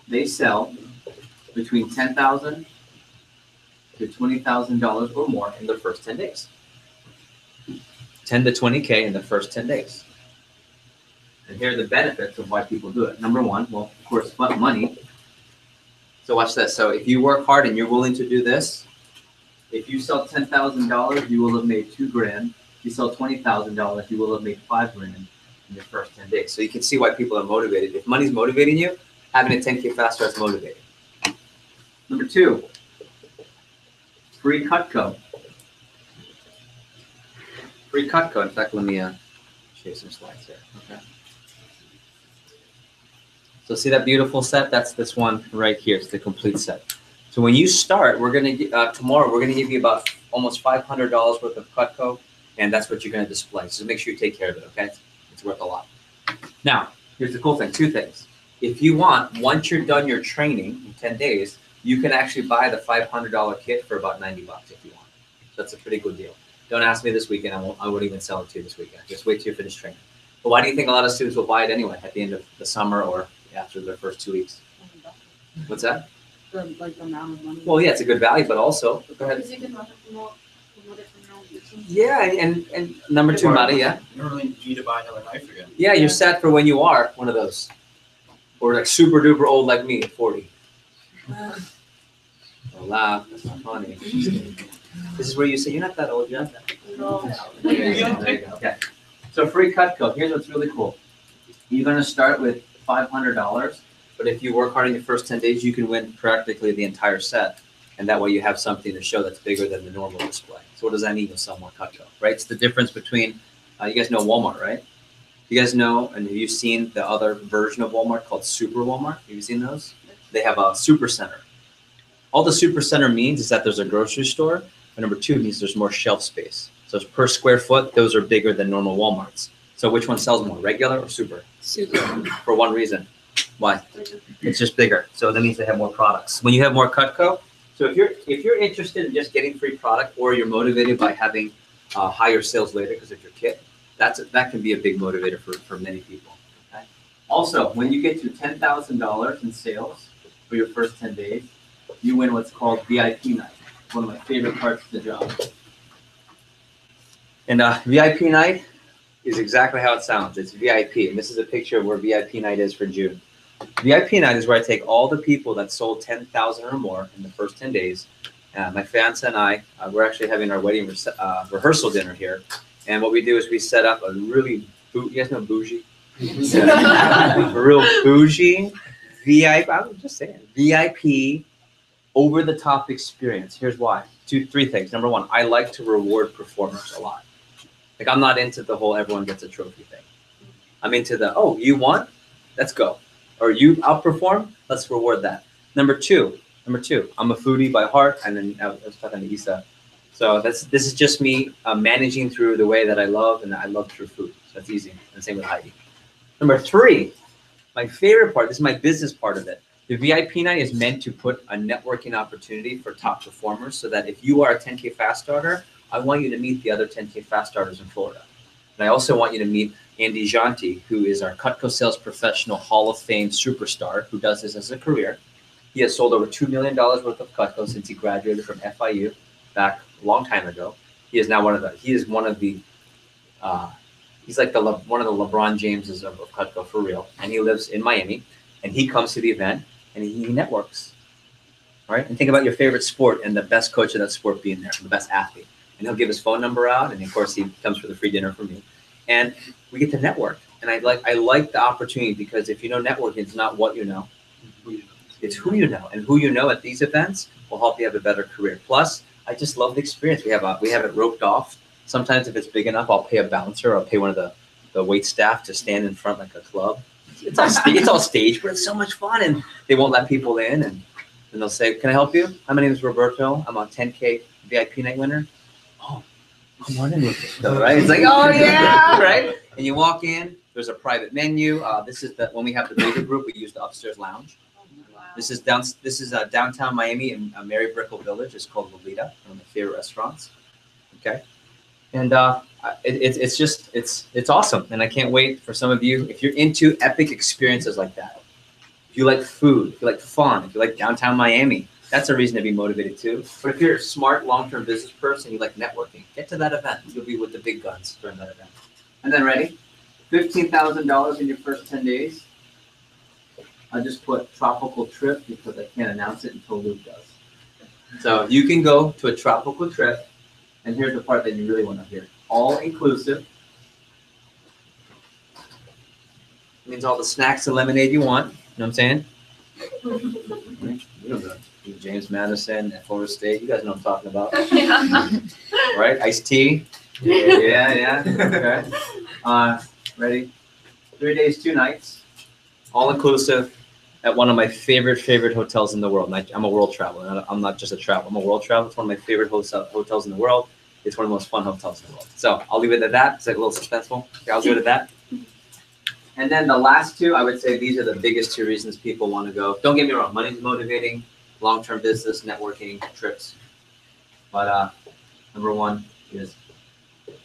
they sell between $10,000 to $20,000 or more in the first 10 days. 10 to 20K in the first 10 days. And here are the benefits of why people do it. Number one, well, of course, money. So watch this. So if you work hard and you're willing to do this, if you sell $10,000, you will have made $2,000. If you sell $20,000, you will have made $5,000 in your first 10 days. So you can see why people are motivated. If money's motivating you, having a 10K fast start's motivating. Number two, free Cutco. Free Cutco. In fact, let me show you some slides here. Okay. So see that beautiful set? That's this one right here. It's the complete set. So when you start, we're going to tomorrow we're going to give you about almost $500 worth of Cutco, and that's what you're going to display. So make sure you take care of it. Okay, it's worth a lot. Now, here's the cool thing. 2 things. If you want, once you're done your training in 10 days, you can actually buy the $500 kit for about $90 if you want. So that's a pretty good deal. Don't ask me this weekend. I won't even sell it to you this weekend. Just wait till you finish training. But why do you think a lot of students will buy it anyway at the end of the summer or after their first 2 weeks? What's that? The amount of money. Well, yeah, it's a good value, but also, go ahead. Because you can promote it from your own business. Yeah, and number 2, Mari, yeah? You don't really need to buy another knife again. Yeah, you're set for when you are one of those. Or like super duper old like me at 40. Don't laugh. That's not funny. This is where you say, you're not that old, you're not that old. No. There you go. There you go. Okay. So free Cutco. Here's what's really cool. You're going to start with $500, but if you work hard in your first 10 days, you can win practically the entire set. And that way you have something to show that's bigger than the normal display. So what does that mean? You'll sell more Cutco, right? It's the difference between, you guys know Walmart, right? You guys know, and have you seen the other version of Walmart called Super Walmart? Have you seen those? They have a super center. All the super center means is that there's a grocery store. And number two means there's more shelf space. So it's per square foot, those are bigger than normal Walmarts. So which one sells more, regular or super? Super. For one reason. Why? It's just bigger. So that means they have more products. When you have more Cutco, so if you're interested in just getting free product, or you're motivated by having higher sales later because of your kit, that can be a big motivator for many people. Okay? Also, when you get to $10,000 in sales for your first 10 days, you win what's called VIP night. One of my favorite parts of the job. And VIP night is exactly how it sounds. It's VIP, and this is a picture of where VIP night is for June. VIP night is where I take all the people that sold 10,000 or more in the first 10 days. My fiance and I, we're actually having our wedding rehearsal dinner here. And what we do is we set up a really, you guys know bougie? A real bougie VIP, I'm just saying, VIP over-the-top experience. Here's why. Three things. Number one, I like to reward performers a lot. Like, I'm not into the whole everyone gets a trophy thing. I'm into the, oh, you won? Let's go. Or you outperform? Let's reward that. Number two, I'm a foodie by heart, and then I was talking to Isa. So this is just me managing through the way that I love, and I love through food. So that's easy. And same with Heidi. Number three, my favorite part, this is my business part of it. The VIP night is meant to put a networking opportunity for top performers so that if you are a 10K fast starter, I want you to meet the other 10K fast starters in Florida. And I also want you to meet Andy Janti, who is our Cutco Sales Professional Hall of Fame superstar, who does this as a career. He has sold over $2 million worth of Cutco since he graduated from FIU back a long time ago. He is now one of the he's like one of the LeBron Jameses of Cutco for real. And he lives in Miami, and he comes to the event and he networks. All right. And think about your favorite sport and the best coach of that sport being there, the best athlete. And he'll give his phone number out, and of course he comes for the free dinner for me. And we get to network. And I like the opportunity, because if you know networking, it's not what you know. It's who you know. And who you know at these events will help you have a better career. Plus, I just love the experience. We have it roped off. Sometimes if it's big enough, I'll pay a bouncer. I'll pay one of the wait staff to stand in front like a club. It's all staged, but it's so much fun. And they won't let people in. And they'll say, can I help you? Hi, my name is Roberto. I'm a 10K VIP night winner. Oh, come on in with it, though, right? It's like, oh, yeah, right? And you walk in. There's a private menu. This is when we have the bigger group, we use the upstairs lounge. This is downtown Miami in Mary Brickell Village. It's called Lolita, one of my favorite restaurants. Okay, and it's awesome, and I can't wait for some of you, if you're into epic experiences like that. If you like food, if you like fun, if you like downtown Miami, that's a reason to be motivated too. But if you're a smart, long-term business person, you like networking, get to that event. You'll be with the big guns during that event. And then ready? $15,000 in your first 10 days. I just put tropical trip because I can't announce it until Luke does. So you can go to a tropical trip, and here's the part that you really want to hear. All inclusive. Means all the snacks and lemonade you want. You know what I'm saying? You know the James Madison at Florida State. You guys know what I'm talking about. Right? Iced tea. Yeah. Okay. Ready? 3 days, 2 nights. All inclusive at one of my favorite hotels in the world. And I'm a world traveler. I'm not just a traveler. I'm a world traveler. It's one of my favorite hotels in the world. It's one of the most fun hotels in the world. So I'll leave it at that. It's like a little suspenseful. Okay, I'll leave it at that. And then the last two, I would say these are the biggest 2 reasons people want to go. Don't get me wrong. Money's motivating. Long-term business, networking, trips. But number 1 is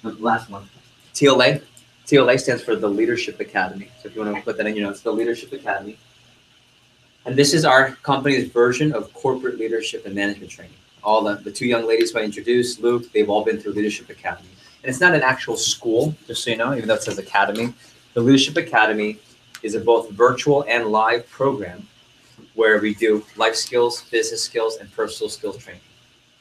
the last one. TLA. TLA stands for the Leadership Academy. So if you want to put that in your notes, the Leadership Academy. And this is our company's version of corporate leadership and management training. All the 2 young ladies who I introduced, Luke, they've all been through Leadership Academy. And it's not an actual school, just so you know, even though it says academy. The Leadership Academy is a both virtual and live program where we do life skills, business skills, and personal skills training.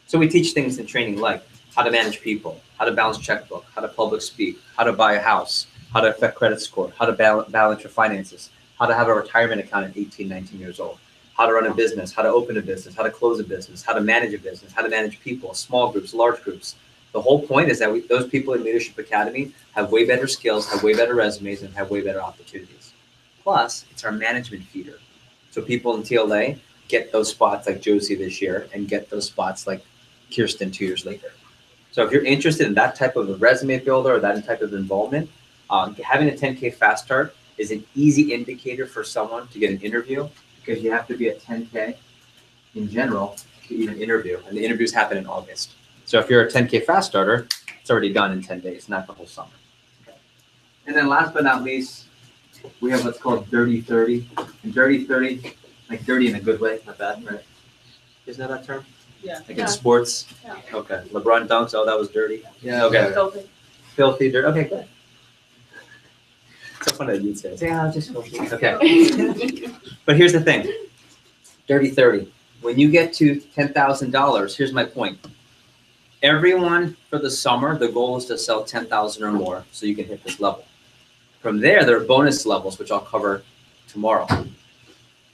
So we teach things in training like how to manage people, how to balance checkbook, how to public speak, how to buy a house, how to affect credit score, how to balance your finances, how to have a retirement account at 18, 19 years old, how to run a business, how to open a business, how to close a business, how to manage a business, how to manage people, small groups, large groups. The whole point is that those people in Leadership Academy have way better skills, have way better resumes, and have way better opportunities. Plus, it's our management feeder. So people in TLA get those spots like Josie this year and get those spots like Kirsten 2 years later. So if you're interested in that type of a resume builder or that type of involvement, having a 10K fast start is an easy indicator for someone to get an interview, because you have to be at 10K in general to even interview, and the interviews happen in August. So if you're a 10K fast starter, it's already done in 10 days, not the whole summer. Okay. And then last but not least, we have what's called Dirty 30. And Dirty 30, like dirty in a good way, not bad, right? Isn't that term? Yeah. Like Yeah. in sports? Yeah. Okay. LeBron dunks, oh, that was dirty. Yeah, okay. Filthy. Filthy, dirty. Okay, good. So funny that you'd say, yeah, just filthy. Okay. But here's the thing. Dirty 30. When you get to $10,000, here's my point. Everyone for the summer, the goal is to sell 10,000 or more so you can hit this level. From there are bonus levels, which I'll cover tomorrow.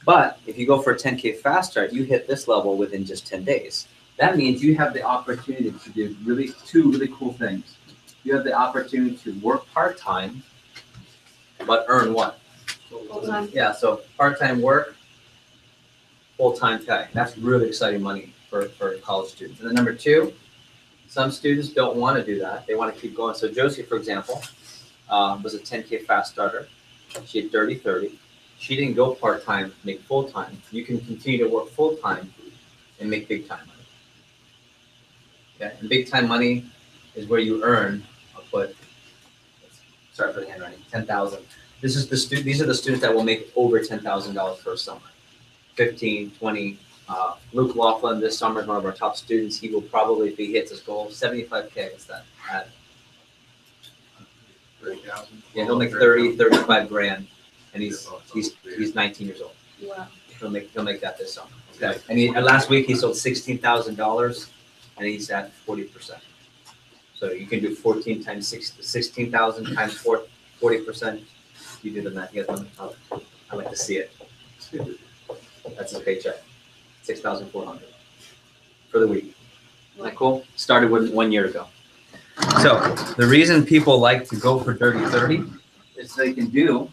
But if you go for a 10K fast start, you hit this level within just 10 days. That means you have the opportunity to do two really cool things. You have the opportunity to work part-time, but earn what? Full-time. Yeah, so part-time work, full-time pay. That's really exciting money for college students. And then number two, some students don't want to do that. They want to keep going. So Josie, for example, was a 10K fast starter. She had Dirty 30. She didn't go part-time, make full-time. You can continue to work full-time and make big-time money. Okay, and big-time money is where you earn, I'll put, sorry for the handwriting, 10,000. These are the students that will make over $10,000 per summer. 15, 20. Luke Laughlin this summer is one of our top students. He will probably, if he hits his goal, 75K is that at 30,000. yeah, he'll make 30, 35 grand, and he's 19 years old. Wow. He'll make that this summer. Okay, and last week he sold $16,000, and he's at 40%. So you can do 14 times 16,000 times 40%. You do the math. You guys want I like to see it. That's his paycheck, 6,400 for the week. Isn't that cool? Started 1 year ago. So the reason people like to go for Dirty 30 is they can do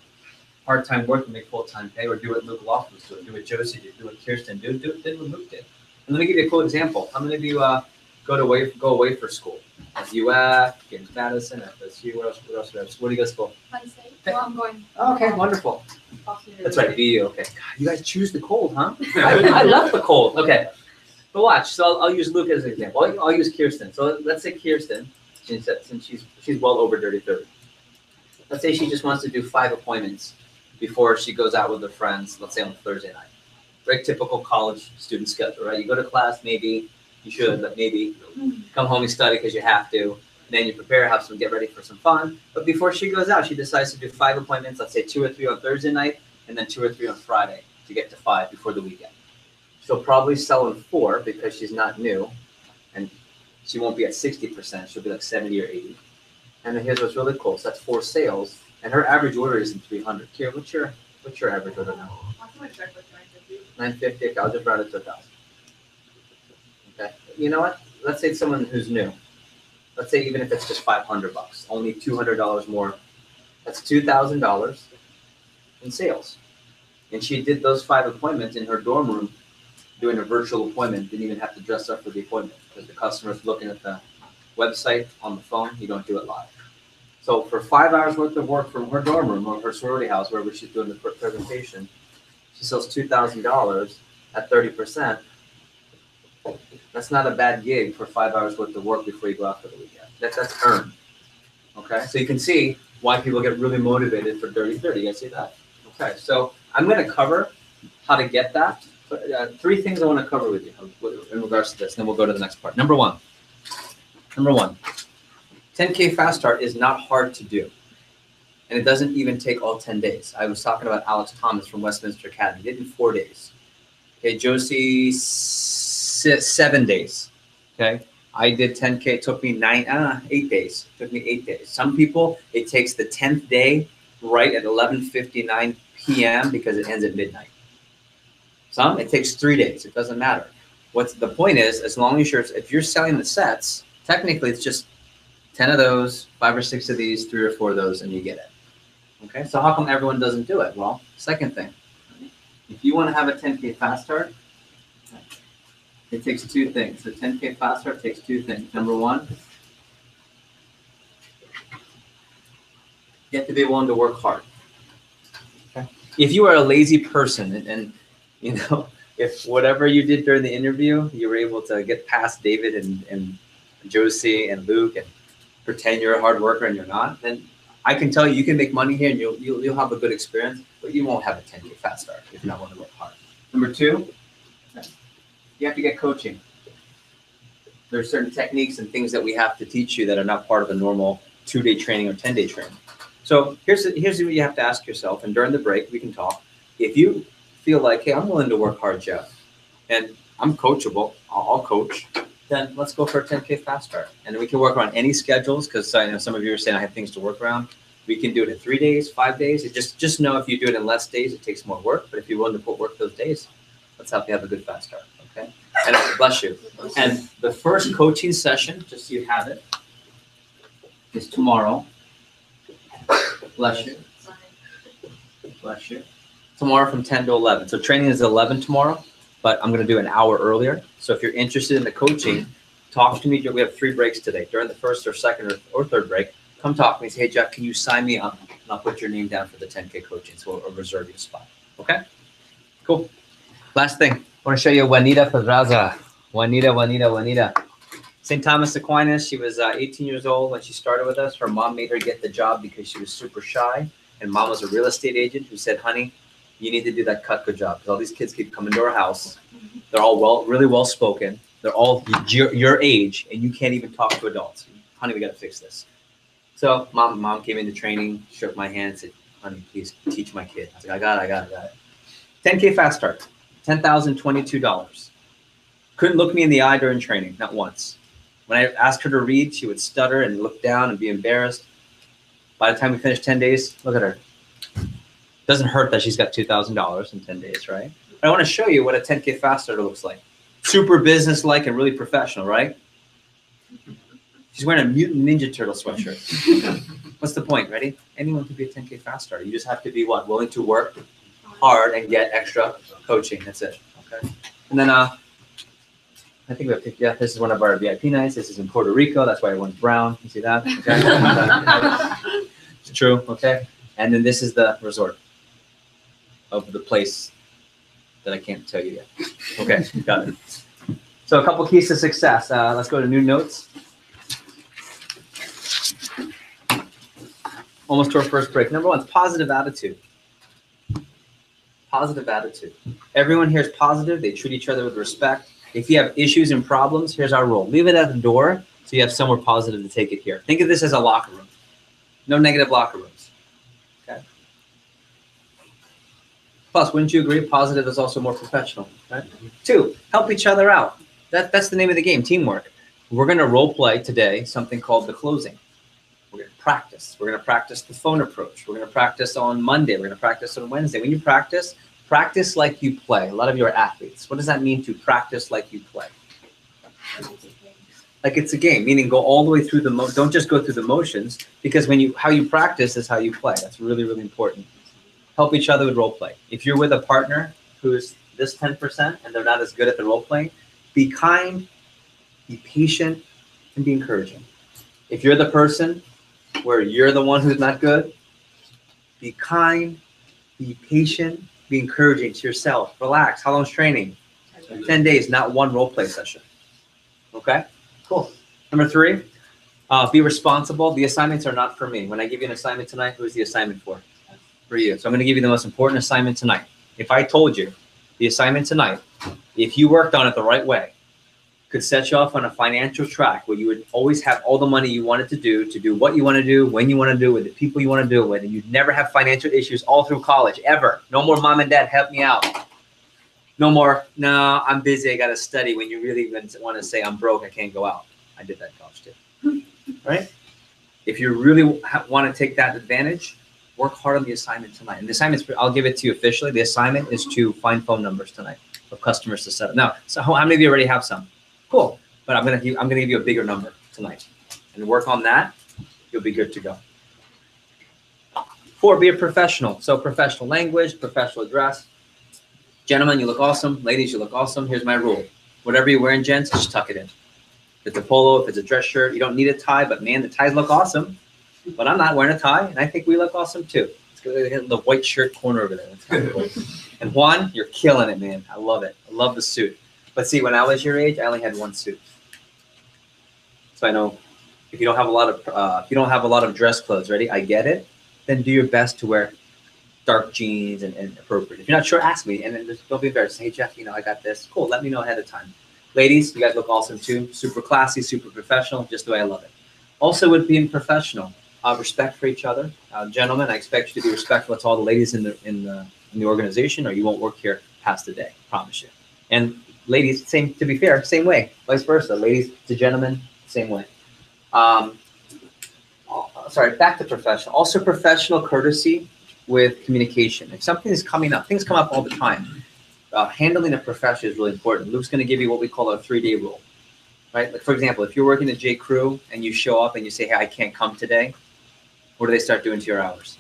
part-time work and make full-time pay, or do what Luke Laughlin was doing, do what Josie did, do what Kirsten did, do what Luke did. And let me give you a cool example. How many of you go away for school? At UF, James Madison, FSU, what else? Where do you go to school? Wednesday. Well, I'm going. Oh, okay, wonderful. off here. That's right, VU. Okay. God, you guys choose the cold, huh? I love the cold. Okay. But watch. So I'll use Luke as an example. I'll use Kirsten. So let's say Kirsten, since she's well over Dirty 30. Let's say she just wants to do 5 appointments before she goes out with her friends, let's say on Thursday night. Very typical college student schedule, right? You go to class, maybe you should, but maybe come home and study because you have to. Then you prepare, get ready for some fun. But before she goes out, she decides to do 5 appointments, let's say 2 or 3 on Thursday night, and then 2 or 3 on Friday to get to 5 before the weekend. She'll probably sell in 4 because she's not new, and she won't be at 60%. She'll be like 70 or 80. And then here's what's really cool. So that's 4 sales, and her average order is in 300. Kira, what's your average order now? I feel like that's like 950. 950. Okay, I'll just round it to 1,000. Okay. You know what? Let's say it's someone who's new. Let's say even if it's just $500, only $200 more. That's $2,000 in sales. And she did those 5 appointments in her dorm room, doing a virtual appointment. Didn't even have to dress up for the appointment because the customer's looking at the website on the phone. You don't do it live. So for 5 hours worth of work from her dorm room or her sorority house, wherever she's doing the presentation, she sells $2,000 at 30%. That's not a bad gig for 5 hours worth of work before you go out for the weekend. That's earned. Okay, so you can see why people get really motivated for Dirty 30. You guys see that? Okay, so I'm going to cover how to get that. 3 things I want to cover with you in regards to this. Then we'll go to the next part. Number one, 10K fast start is not hard to do. And it doesn't even take all 10 days. I was talking about Alex Thomas from Westminster Academy. He did it in 4 days. Okay, Josie, 7 days. Okay, I did 10K. It took me 8 days. It took me 8 days. Some people, it takes the 10th day right at 11:59 p.m. because it ends at midnight. Some, it takes 3 days. It doesn't matter. What's the point is, as long as if you're selling the sets, technically it's just 10 of those, 5 or 6 of these, 3 or 4 of those, and you get it. Okay, so how come everyone doesn't do it? Well, second thing, if you want to have a 10K fast start, it takes 2 things. The 10K fast start takes 2 things. Number one, you have to be willing to work hard. Okay. If you are a lazy person and you know, if whatever you did during the interview, you were able to get past David and Josie and Luke and pretend you're a hard worker and you're not, then I can tell you, you can make money here and you'll have a good experience, but you won't have a 10K fast start if you're not willing to work hard. Number 2, you have to get coaching. There are certain techniques and things that we have to teach you that are not part of a normal 2-day training or 10-day training. So here's what you have to ask yourself, and during the break we can talk. If you feel like, hey, I'm willing to work hard, Jeff, and I'm coachable, I'll coach, then let's go for a 10K fast start. And we can work on any schedules, because I know some of you are saying I have things to work around. We can do it in 3 days, 5 days. It just know if you do it in less days, it takes more work. But if you're willing to put work those days, let's help you have a good fast start, okay? And bless you. And the first coaching session, just so you have it, is tomorrow. Bless you. Bless you. Tomorrow from 10 to 11. So training is 11 tomorrow, but I'm going to do an hour earlier. So if you're interested in the coaching, talk to me. We have 3 breaks today. During the first or second or third break, come talk to me. Say, hey, Jeff, can you sign me up? And I'll put your name down for the 10K coaching. So I'll reserve you a spot. Okay? Cool. Last thing. I want to show you Juanita Pedraza. Juanita. St. Thomas Aquinas. She was 18 years old when she started with us. Her mom made her get the job because she was super shy. And mom was a real estate agent who said, honey, you need to do that Cutco job, because all these kids keep coming to our house. They're all really well spoken. They're all your age, and you can't even talk to adults. Honey, we got to fix this. So mom came into training, shook my hand, said, honey, please teach my kid. I was like, I got it. 10K fast start, $10,022. Couldn't look me in the eye during training, not once. When I asked her to read, she would stutter and look down and be embarrassed. By the time we finished 10 days, look at her. Doesn't hurt that she's got $2,000 in 10 days, right? But I want to show you what a 10K fast starter looks like. Super business-like and really professional, right? She's wearing a Mutant Ninja Turtle sweatshirt. What's the point? Ready? Anyone can be a 10K fast starter. You just have to be what? Willing to work hard and get extra coaching. That's it. Okay. And then I think we have to, yeah, this is one of our VIP nights. This is in Puerto Rico. That's why everyone's brown. You see that? Okay. It's true. Okay. And then this is the resort of the place that I can't tell you yet. Okay, got it. So a couple keys to success. Let's go to new notes. Almost to our first break. Number 1 is positive attitude. Positive attitude. Everyone here is positive. They treat each other with respect. If you have issues and problems, here's our rule. Leave it at the door so you have somewhere positive to take it here. Think of this as a locker room. No negative locker rooms. Plus, wouldn't you agree? Positive is also more professional, right? 2, help each other out. That's the name of the game, teamwork. We're going to role play today something called the closing. We're going to practice. We're going to practice the phone approach. We're going to practice on Monday. We're going to practice on Wednesday. When you practice like you play. A lot of you are athletes. What does that mean to practice like you play? Like it's a game, meaning go all the way through don't just go through the motions, because how you practice is how you play. That's really, really important. Help each other with role play. If you're with a partner who's this 10% and they're not as good at the role playing, be kind, be patient, and be encouraging. If you're the person where you're the one who's not good, be kind, be patient, be encouraging to yourself. Relax. How long's training? 10 days, not one role play session. Okay? Cool. Number 3, be responsible. The assignments are not for me. When I give you an assignment tonight, who's the assignment for? For you. So I'm going to give you the most important assignment tonight. If I told you the assignment tonight, if you worked on it the right way, could set you off on a financial track where you would always have all the money you wanted to do what you want to do, when you want to do it, with the people you want to do it with, and you'd never have financial issues all through college, ever. No more mom and dad, help me out. No more. No, I'm busy. I got to study. When you really want to say I'm broke, I can't go out. I did that in college too. Right? If you really want to take that advantage, work hard on the assignment tonight. And the assignment, I'll give it to you officially. The assignment is to find phone numbers tonight of customers to set up. Now, so how many of you already have some? Cool. But I'm gonna give you a bigger number tonight, and work on that. You'll be good to go. 4, be a professional. So professional language, professional dress. Gentlemen, you look awesome. Ladies, you look awesome. Here's my rule. Whatever you're wearing, gents, just tuck it in. If it's a polo, if it's a dress shirt, you don't need a tie, but man, the ties look awesome. But I'm not wearing a tie, and I think we look awesome too. Let's go to the white shirt corner over there. That's kind of cool. And Juan, you're killing it, man. I love it. I love the suit. But see, when I was your age, I only had one suit. So I know if you don't have a lot of dress clothes, ready? I get it. Then do your best to wear dark jeans and appropriate. If you're not sure, ask me, and then just don't be embarrassed. Hey Jeff, I got this. Cool. Let me know ahead of time. Ladies, you guys look awesome too. Super classy, super professional, just the way I love it. Also, with being professional, respect for each other. Gentlemen, I expect you to be respectful to all the ladies in the organization, or you won't work here past the day. Promise you. And ladies, same. To be fair, same way. Vice versa. Ladies to gentlemen, same way. Sorry, back to professional. Also, professional courtesy with communication. If something is coming up, things come up all the time. Handling a profession is really important. Luke's going to give you what we call a 3-day rule, right? Like for example, if you're working at J. Crew and you show up and you say, "Hey, I can't come today," what do they start doing to your hours?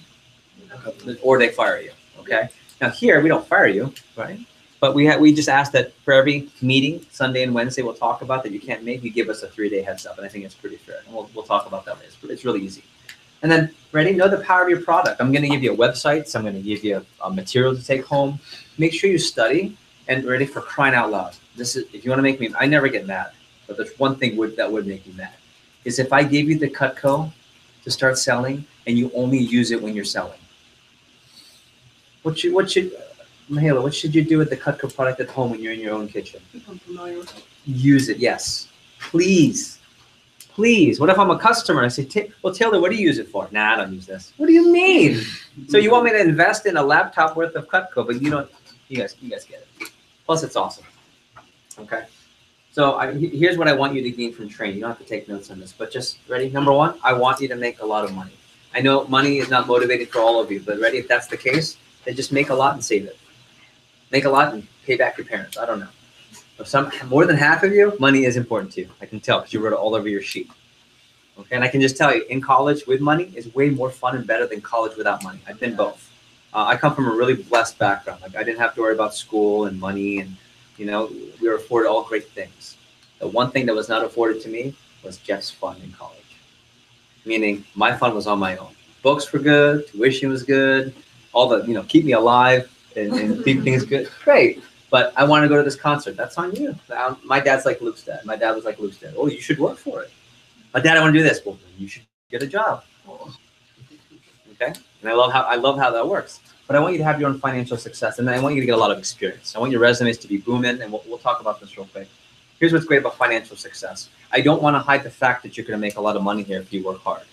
Or they fire you. Okay. Now here we don't fire you, right? But we just ask that for every meeting, Sunday and Wednesday, we'll talk about that you can't make. You give us a 3-day heads up, and I think it's pretty fair. And we'll talk about that later. It's really easy. And then, ready? Know the power of your product. I'm going to give you a website. So I'm going to give you a material to take home. Make sure you study, and ready, for crying out loud. This is, if you want to make me, I never get mad, but there's one thing that would make me mad, is if I gave you the Cutco to start selling and you only use it when you're selling. What should Mahela, what should you do with the Cutco product at home when you're in your own kitchen? Become familiar with it. Use it, yes. Please. Please. What if I'm a customer? I say, well, Taylor, what do you use it for? Nah, I don't use this. What do you mean? So you want me to invest in a laptop worth of Cutco, but you guys get it. Plus, it's awesome. Okay. So here's what I want you to gain from training. You don't have to take notes on this, but just ready. Number 1, I want you to make a lot of money. I know money is not motivating for all of you, but ready, if that's the case, then just make a lot and save it. Make a lot and pay back your parents. I don't know. More than half of you, money is important to you. I can tell because you wrote it all over your sheet. Okay, and I can just tell you, in college with money is way more fun and better than college without money. I've been both. I come from a really blessed background. Like I didn't have to worry about school and money, and we were afforded all great things. The one thing that was not afforded to me was Jeff's fun in college. Meaning my fun was on my own. Books were good, tuition was good, all the keep me alive and keep things good. Great. But I want to go to this concert. That's on you. My dad's like Luke's dad. My dad was like Luke's dad. Oh, you should work for it. My dad, I want to do this. Well, you should get a job. Okay. And I love how that works. But I want you to have your own financial success, and then I want you to get a lot of experience. I want your resumes to be booming, and we'll talk about this real quick. Here's what's great about financial success. I don't want to hide the fact that you're going to make a lot of money here if you work hard.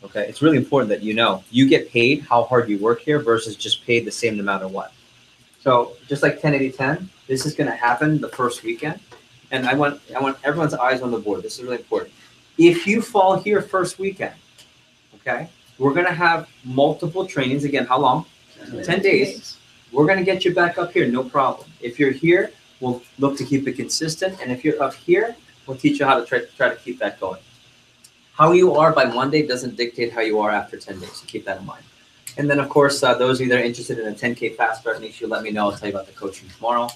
Okay. It's really important that you get paid how hard you work here versus just paid the same no matter what. So just like 10-80-10, this is going to happen the first weekend. And I want everyone's eyes on the board. This is really important. If you fall here first weekend, okay, we're going to have multiple trainings. Again, how long? 10 days. We're going to get you back up here, no problem. If you're here, we'll look to keep it consistent. And if you're up here, we'll teach you how to try to keep that going. How you are by Monday doesn't dictate how you are after 10 days. So keep that in mind. And then, of course, those of you that are interested in a 10K fast start, make sure you let me know. I'll tell you about the coaching tomorrow.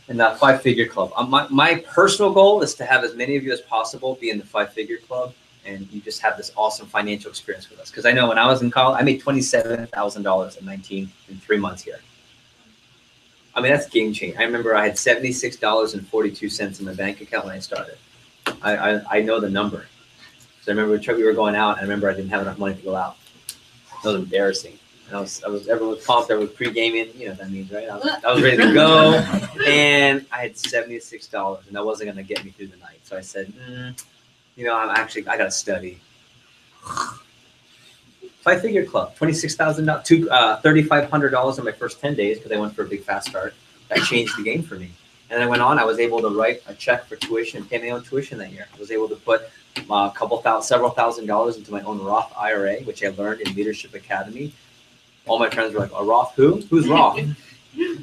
And that 5-figure club. My personal goal is to have as many of you as possible be in the 5-figure club, and you just have this awesome financial experience with us. Because I know when I was in college, I made $27,000 in 3 months here. I mean, that's game changing. I remember I had $76.42 in the bank account when I started. I know the number. So I remember we were going out, and I remember I didn't have enough money to go out. That was embarrassing. And everyone was pumped. Everyone was pre-gaming. You know what that means, right? I was ready to go, and I had $76, and that wasn't going to get me through the night. So I said, I got to study. 5-figure club, $26,000, $3,500 in my first 10 days because I went for a big fast start. that changed the game for me. And I went on, I was able to write a check for tuition and pay my own tuition that year. I was able to put several $1,000s into my own Roth IRA, which I learned in Leadership Academy. All my friends were like, a Roth who? Who's Roth? And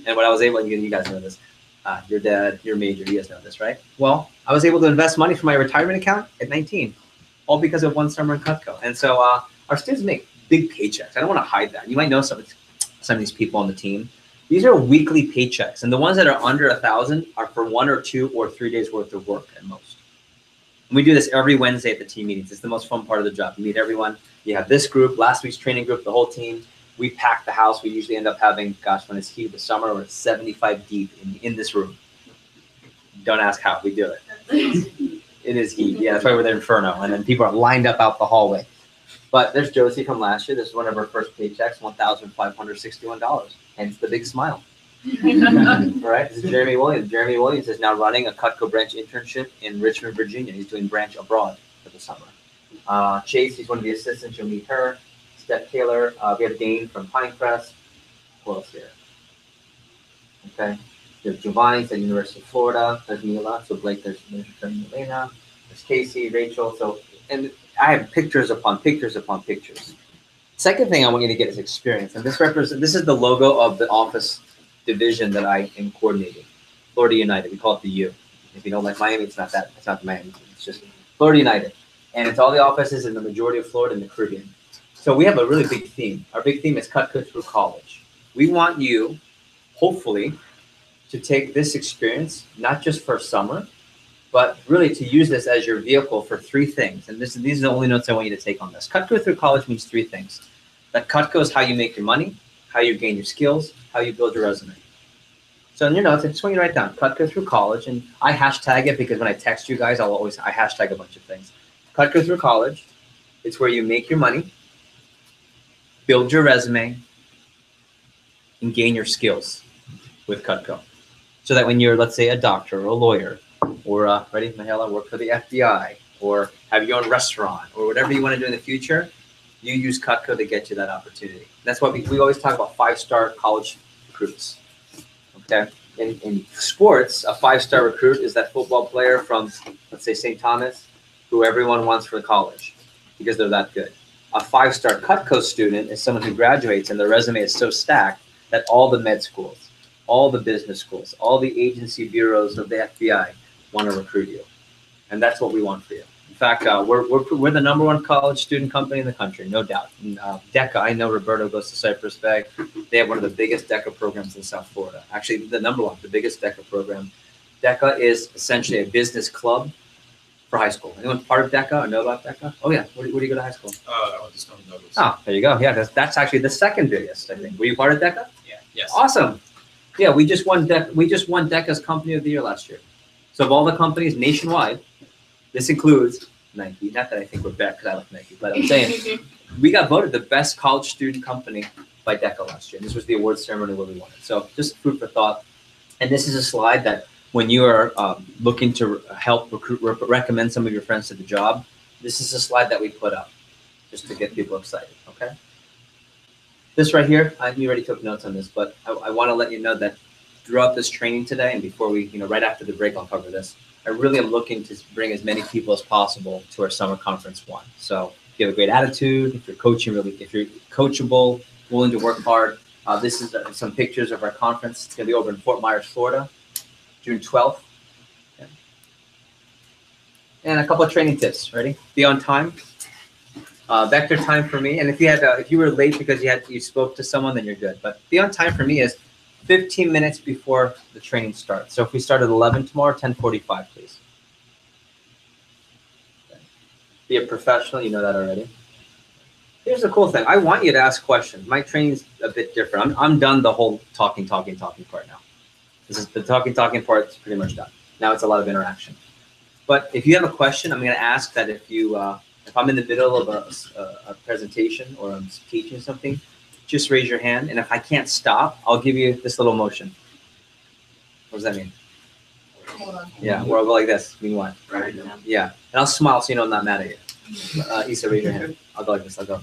when I was able, and you guys know this, your dad, your major, you guys know this, right? Well, I was able to invest money for my retirement account at 19, all because of one summer in Cutco. And so our students make big paychecks. I don't want to hide that. You might know some of these people on the team. These are weekly paychecks, and the ones that are under 1,000 are for 1 or 2 or 3 days worth of work at most. And we do this every Wednesday at the team meetings. It's the most fun part of the job. You meet everyone. You have this group, last week's training group, the whole team. We pack the house. We usually end up having, gosh, when it's heat of the summer, we're 75 deep in this room. Don't ask how we do it. It is heat. Yeah, that's why we're there Inferno. And then people are lined up out the hallway. But there's Josie from last year. This is one of her first paychecks, $1,561. Hence the big smile. All right. This is Jeremy Williams. Jeremy Williams is now running a Cutco branch internship in Richmond, Virginia. He's doing branch abroad for the summer. Chase, he's one of the assistants. You'll meet her. Steph Taylor. We have Dane from Pinecrest. Who else here? Okay. There's Giovanni at the University of Florida. There's Mila. So Blake, there's Elena. There's Casey, Rachel. So, and I have pictures upon pictures upon pictures. Second thing I want you to get is experience. And this is the logo of the office division that I am coordinating. Florida United. We call it the U. If you don't like Miami, it's not the Miami. It's just Florida United. And it's all the offices in the majority of Florida and the Caribbean. So we have a really big theme. Our big theme is Cutco through college. We want you, hopefully, to take this experience, not just for summer, but really to use this as your vehicle for 3 things. And these are the only notes I want you to take on this. Cutco through college means 3 things. That Cutco is how you make your money, how you gain your skills, how you build your resume. So in your notes, I just want you to write down Cutco through college. And I hashtag it because when I text you guys, I hashtag a bunch of things. Cutco through college, it's where you make your money, build your resume, and gain your skills with Cutco. So that when you're, let's say, a doctor or a lawyer, or ready, Mahela, work for the FBI, or have your own restaurant, or whatever you want to do in the future, you use Cutco to get you that opportunity. That's why we always talk about 5-star college recruits. Okay, in sports, a 5-star recruit is that football player from, let's say, St. Thomas, who everyone wants for college because they're that good. A 5-star Cutco student is someone who graduates and their resume is so stacked that all the med schools, all the business schools, all the agency bureaus of the FBI want to recruit you. And that's what we want for you. In fact, we're the #1 college student company in the country, no doubt. And, DECA, I know Roberto goes to Cypress Bay. They have one of the biggest DECA programs in South Florida. Actually, the #1, the biggest DECA program. DECA is essentially a business club for high school. Anyone part of DECA or know about DECA? Oh, yeah. Where do you go to high school? I went to Stone Douglas. Oh, there you go. Yeah, that's actually the second biggest, I think. Were you part of DECA? Yeah. Yes. Awesome. Yeah, we just won DECA's Company of the Year last year. So of all the companies nationwide, this includes Nike. Not that I think we're bad because I like Nike, but I'm saying we got voted the best college student company by DECA last year. This was the award ceremony where we won it. So just food for thought. And this is a slide that when you are looking to help recommend some of your friends to the job, this is a slide that we put up just to get people excited, okay? This right here, you already took notes on this, but I want to let you know that throughout this training today and before we, right after the break, I'll cover this. I really am looking to bring as many people as possible to our Summer Conference 1. So if you have a great attitude, if you're coachable, willing to work hard, this is some pictures of our conference. It's going to be over in Fort Myers, Florida, June 12th. Okay. And a couple of training tips. Ready? Be on time. Vector time for me, and if you were late because you spoke to someone, then you're good. But be on time for me is 15 minutes before the training starts. So if we start at 11 tomorrow, 10:45, please. Okay. Be a professional. You know that already. Here's the cool thing. I want you to ask questions. My training's a bit different. I'm done the whole talking part now. This is the talking part is pretty much done. Now it's a lot of interaction. But if you have a question, I'm going to ask that if I'm in the middle of a presentation or I'm teaching something, just raise your hand. And if I can't stop, I'll give you this little motion. What does that mean? Hold on. Yeah, or I'll go like this. Mean what? Right. Yeah. And I'll smile so you know I'm not mad at you. Issa, raise your hand. I'll go like this. I'll go.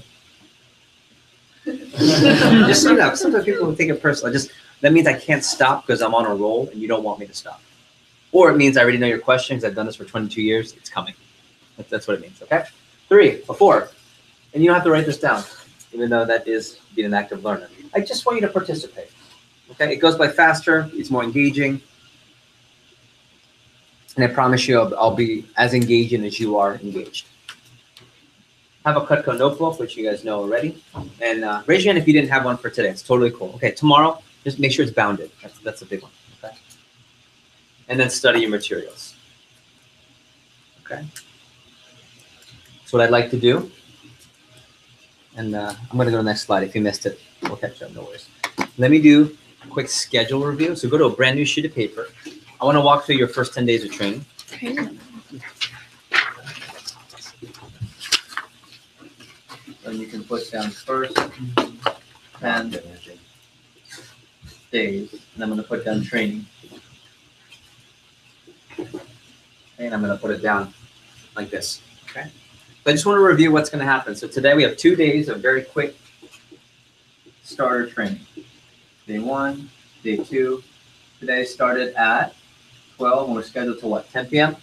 Just so you know, sometimes people will take it personal. Just That means I can't stop because I'm on a roll and you don't want me to stop. Or it means I already know your questions. I've done this for 22 years. It's coming. That's what it means, okay? 3 or 4. And you don't have to write this down, even though that is being an active learner. I just want you to participate, okay? It goes by faster. It's more engaging. And I promise you I'll be as engaging as you are engaged. Have a Cutco notebook, which you guys know already. And raise your hand if you didn't have one for today. It's totally cool. Okay, tomorrow, just make sure it's bounded. That's a big one, okay? And then study your materials, okay? That's what I'd like to do. And I'm going to go to the next slide. If you missed it, we'll catch up, no worries. Let me do a quick schedule review. So go to a brand new sheet of paper. I want to walk through your first 10 days of training. And you can put down first 10 days. And I'm going to put down training. And I'm going to put it down like this, okay? So I just want to review what's going to happen. So today we have 2 days of very quick starter training. Day 1, day 2. Today started at 12 and we're scheduled to what, 10 p.m.?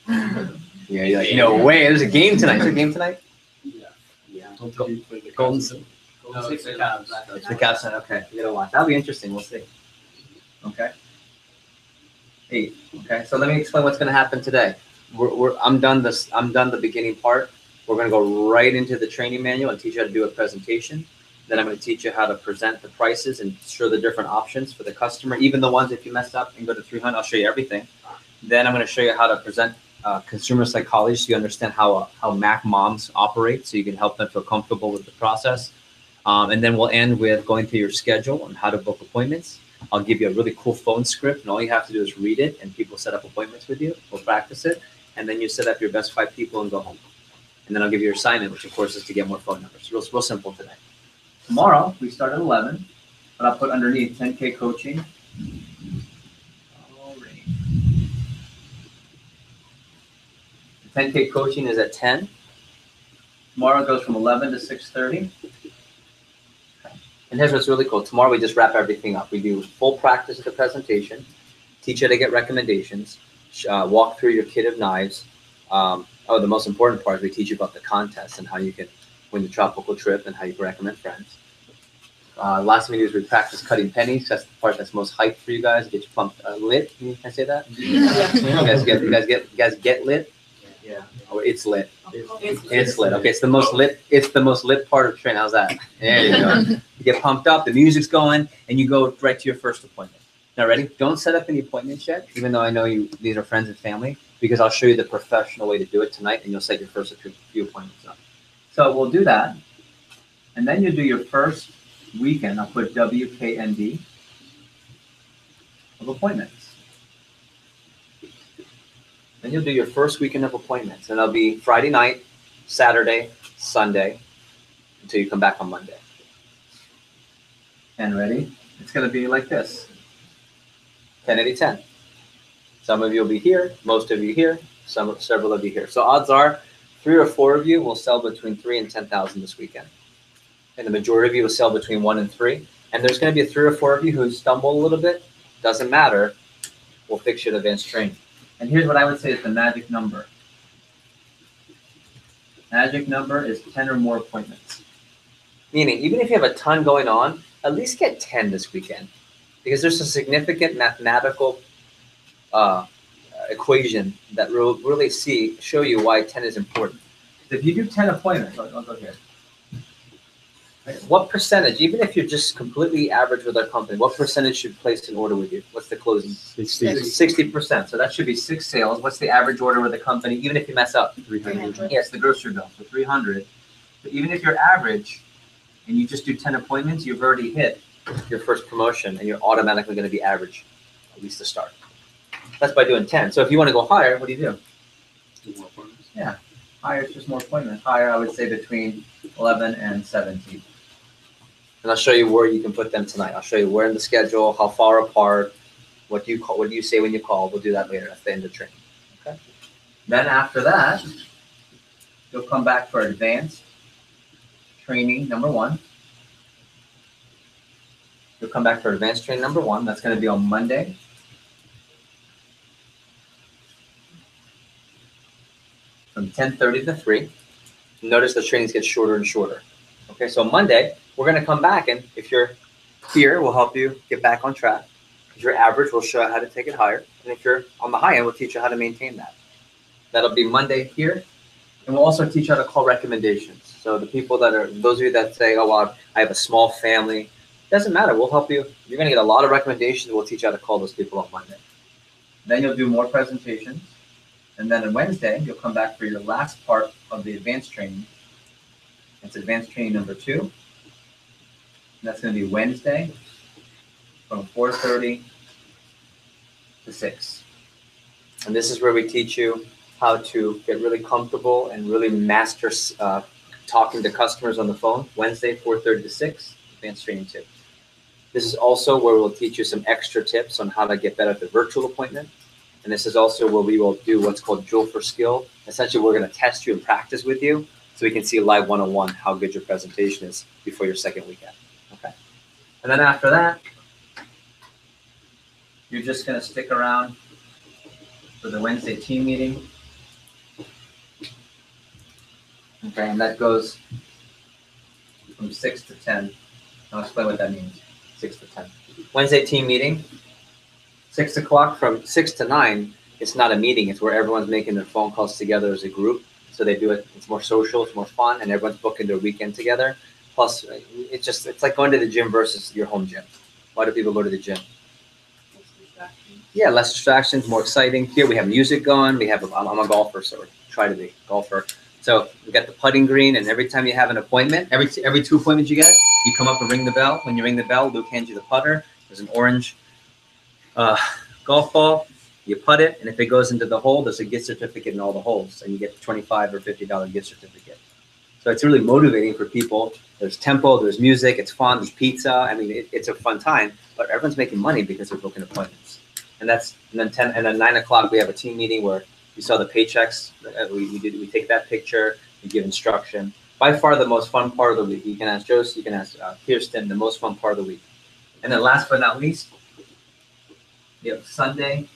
Yeah, you're like, no way, there's a game tonight. Is there a game tonight? Yeah. Golden No, it's the Cavs. It's the Cavs tonight, okay. You gotta watch. That'll be interesting, we'll see. Okay. 8, okay. So let me explain what's gonna happen today. I'm done the beginning part. We're gonna go right into the training manual and teach you how to do a presentation. Then I'm going to teach you how to present the prices and show the different options for the customer, even the ones if you messed up and go to 300, I'll show you everything. Then I'm going to show you how to present consumer psychology so you understand how Mac moms operate so you can help them feel comfortable with the process. And then we'll end with going through your schedule and how to book appointments. I'll give you a really cool phone script and all you have to do is read it and people set up appointments with you. We'll practice it. And then you set up your best 5 people and go home. And then I'll give you your assignment, which of course is to get more phone numbers. Real simple today. Tomorrow, we start at 11, but I'll put underneath 10K coaching. Alright. 10K coaching is at 10. Tomorrow goes from 11 to 6:30. And here's what's really cool. Tomorrow, we just wrap everything up. We do full practice of the presentation, teach you how to get recommendations, walk through your kit of knives. The most important part is we teach you about the contest and how you can win the tropical trip and how you can recommend friends. Last thing we do is we practice cutting pennies. That's the part that's most hyped for you guys. Get you pumped, lit. Can I say that? Yeah. You guys get lit. Yeah. Oh, it's lit. It's lit. Okay, it's the most lit. It's the most lit part of training. How's that? There you go. You get pumped up. The music's going, and you go right to your first appointment. Now, ready? Don't set up any appointments yet, even though I know these are friends and family, because I'll show you the professional way to do it tonight, and you'll set your first few appointments up. So we'll do that, and then you'll do your first weekend. I'll put WKND of appointments. Then you'll do your first weekend of appointments, and it'll be Friday night, Saturday, Sunday, until you come back on Monday. And ready? It's going to be like this. 10/80/10. Some of you will be here, most of you here, several of you here. So odds are 3 or 4 of you will sell between 3 and 10,000 this weekend. And the majority of you will sell between 1 and 3. And there's going to be 3 or 4 of you who stumble a little bit. Doesn't matter. We'll fix you at advanced training. And here's what I would say is the magic number. Magic number is 10 or more appointments. Meaning, even if you have a ton going on, at least get 10 this weekend. Because there's a significant mathematical equation that will really show you why 10 is important. If you do 10 appointments, I'll go here. Right? What percentage, even if you're just completely average with our company, what percentage should place an order with you? What's the closing? 60%. So that should be 6 sales. What's the average order with the company, even if you mess up? 300. Yes, the grocery bill, so 300. But even if you're average and you just do 10 appointments, you've already hit your first promotion and you're automatically going to be average, at least to start. That's by doing 10. So if you want to go higher, what do you do? Do more appointments. Yeah, higher is just more appointments. Higher, I would say between 11 and 17. And I'll show you where you can put them tonight. I'll show you where in the schedule, how far apart, what do you say when you call. We'll do that later at the end of training. Okay. Then after that, you'll come back for advanced training number 1. You'll come back for advanced training number 1. That's going to be on Monday. From 10:30 to 3. Notice the trainings get shorter and shorter. Okay, so Monday, we're going to come back, and if you're here, we'll help you get back on track. If you're average, we'll show you how to take it higher. And if you're on the high end, we'll teach you how to maintain that. That'll be Monday here. And we'll also teach you how to call recommendations. So the people that are, those of you that say, oh, well, I have a small family, doesn't matter. We'll help you. You're going to get a lot of recommendations. We'll teach you how to call those people on Monday. Then you'll do more presentations. And then on Wednesday, you'll come back for your last part of the advanced training. It's advanced training number 2. And that's going to be Wednesday from 4:30 to 6. And this is where we teach you how to get really comfortable and really master talking to customers on the phone. Wednesday, 4:30 to 6, advanced training 2. This is also where we'll teach you some extra tips on how to get better at the virtual appointment. And this is also where we will do what's called drill for skill. Essentially, we're going to test you and practice with you so we can see live one-on-one how good your presentation is before your second weekend. Okay. And then after that, you're just going to stick around for the Wednesday team meeting. Okay, and that goes from 6 to 10. I'll explain what that means, 6 to 10. Wednesday team meeting, 6 o'clock from 6 to 9, it's not a meeting. It's where everyone's making their phone calls together as a group. So they do it, it's more social, it's more fun, and everyone's booking their weekend together. Plus, it's like going to the gym versus your home gym. Why do people go to the gym? Yeah, less distractions, more exciting. Here we have music going. I'm a golfer, so try to be golfer. So we got the putting green, and every time you have an appointment, every 2 appointments you get, you come up and ring the bell. When you ring the bell, Luke hands you the putter. There's an orange golf ball. You putt it, and if it goes into the hole, there's a gift certificate in all the holes, and you get a $25 or $50 gift certificate. So it's really motivating for people. There's tempo, there's music, it's fun, there's pizza. I mean, it's a fun time, but everyone's making money because they're booking appointments. And then 9 o'clock we have a team meeting where you saw the paychecks. We take that picture, we give instruction. By far the most fun part of the week. You can ask Josie, you can ask Kirsten, the most fun part of the week. And then last but not least, you have Sunday.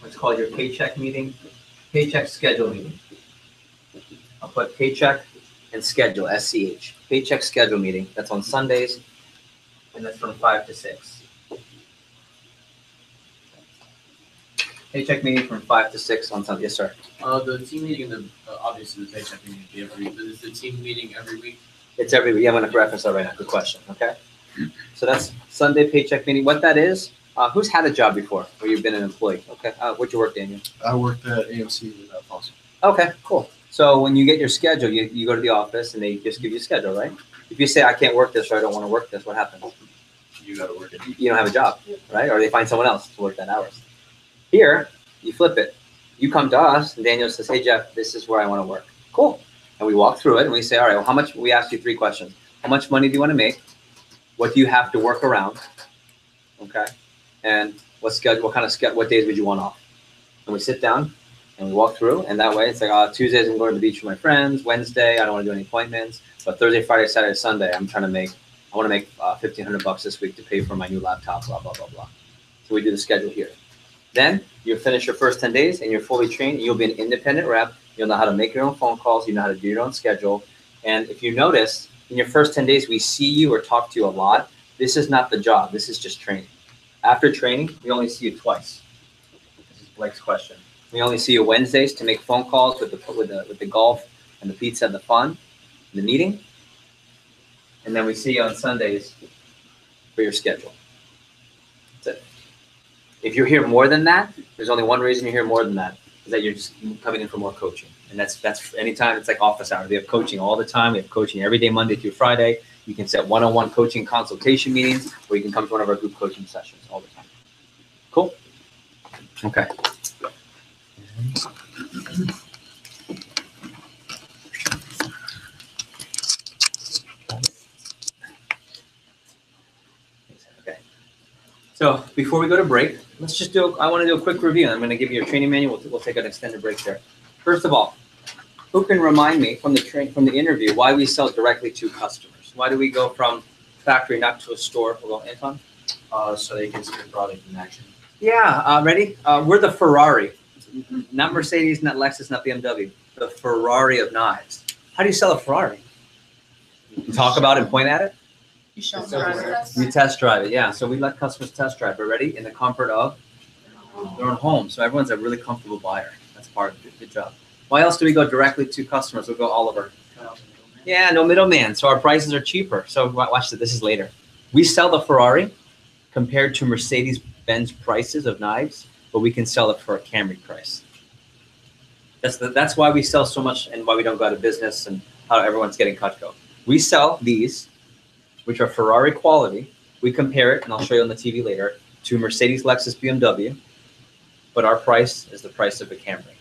Let's call it your paycheck meeting, paycheck schedule meeting. I'll put paycheck and schedule, SCH. Paycheck schedule meeting. That's on Sundays, and that's from 5 to 6. Paycheck meeting from 5 to 6 on Sunday. Yes, sir. The team meeting and obviously the paycheck meeting would be every week, but is the team meeting every week? It's every week. Yeah, I'm going to reference that right now. Good question. Okay. So that's Sunday paycheck meeting. What that is, who's had a job before where you've been an employee? Okay. Where'd you work, Daniel? I worked at AMC with that Fossil. Okay, cool. So when you get your schedule, you go to the office and they just give you a schedule, right? If you say, I can't work this or I don't want to work this, what happens? You got to work it. You don't have a job, right? Or they find someone else to work that hours. Here, you flip it. You come to us and Daniel says, hey, Jeff, this is where I want to work. Cool. And we walk through it and we say, all right, well, how much? We ask you 3 questions. How much money do you want to make? What do you have to work around? Okay. And what days would you want off? And we sit down and we walk through, and that way it's like, Tuesdays I'm going to the beach with my friends. Wednesday I don't want to do any appointments, but Thursday, Friday, Saturday, Sunday I want to make $1,500 this week to pay for my new laptop. Blah blah blah blah. So we do the schedule here. Then you finish your first 10 days and you're fully trained. You'll be an independent rep. You'll know how to make your own phone calls. You know how to do your own schedule. And if you notice, in your first 10 days we see you or talk to you a lot. This is not the job. This is just training. After training, we only see you twice. This is Blake's question. We only see you Wednesdays to make phone calls with the golf and the pizza and the fun, and the meeting. And then we see you on Sundays for your schedule. That's it. If you're here more than that, there's only one reason you're here more than that, is that you're just coming in for more coaching. And that's anytime. It's like office hours. We have coaching all the time. We have coaching every day, Monday through Friday. You can set one-on-one coaching consultation meetings, or you can come to one of our group coaching sessions all the time. Cool? Okay. Okay. So before we go to break, I want to do a quick review. I'm going to give you a training manual. We'll take an extended break there. First of all, who can remind me from the interview why we sell directly to customers? Why do we go from factory not to a store? Well, Anton? So they can see the product in action. Yeah, ready? We're the Ferrari. Not Mercedes, not Lexus, not BMW. The Ferrari of knives. How do you sell a Ferrari? You talk about it and point at it? You show So them. You test drive it, yeah. So we let customers test drive it, ready? In the comfort of their own home. So everyone's a really comfortable buyer. That's part of it. Good job. Why else do we go directly to customers? We'll go Oliver. Yeah, no middleman. So our prices are cheaper. So watch this. This is later. We sell the Ferrari compared to Mercedes-Benz prices of knives, but we can sell it for a Camry price. That's why we sell so much and why we don't go out of business and how everyone's getting Cutco. We sell these, which are Ferrari quality. We compare it, and I'll show you on the TV later, to Mercedes, Lexus, BMW, but our price is the price of a Camry.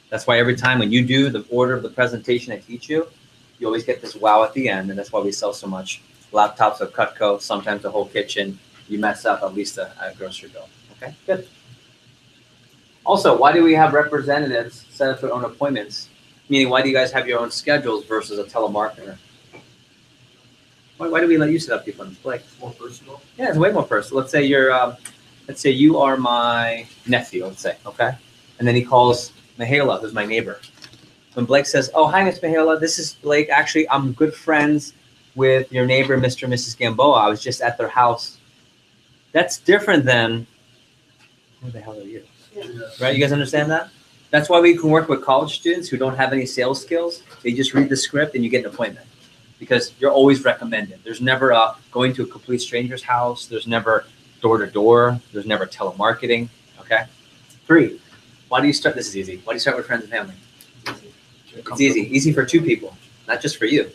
That's why every time when you do the order of the presentation I teach you, you always get this wow at the end, and that's why we sell so much. Laptops of Cutco, sometimes the whole kitchen. You mess up, at least a grocery bill. Okay, good. Also, why do we have representatives set up their own appointments? Meaning, why do you guys have your own schedules versus a telemarketer? Why do we let you set up the appointments? Blake? More personal. Yeah, it's way more personal. Let's say you are my nephew, let's say, okay? And then he calls Mihaela, who's my neighbor. When Blake says, "Oh, hi, Miss Mihaela, this is Blake. Actually, I'm good friends with your neighbor, Mr. and Mrs. Gamboa. I was just at their house." That's different than, who the hell are you? Right? You guys understand that? That's why we can work with college students who don't have any sales skills. They just read the script and you get an appointment because you're always recommended. There's never going to a complete stranger's house. There's never door-to-door. There's never telemarketing. Okay? 3, why do you start? This is easy. Why do you start with friends and family? It's easy. Easy for 2 people, not just for you.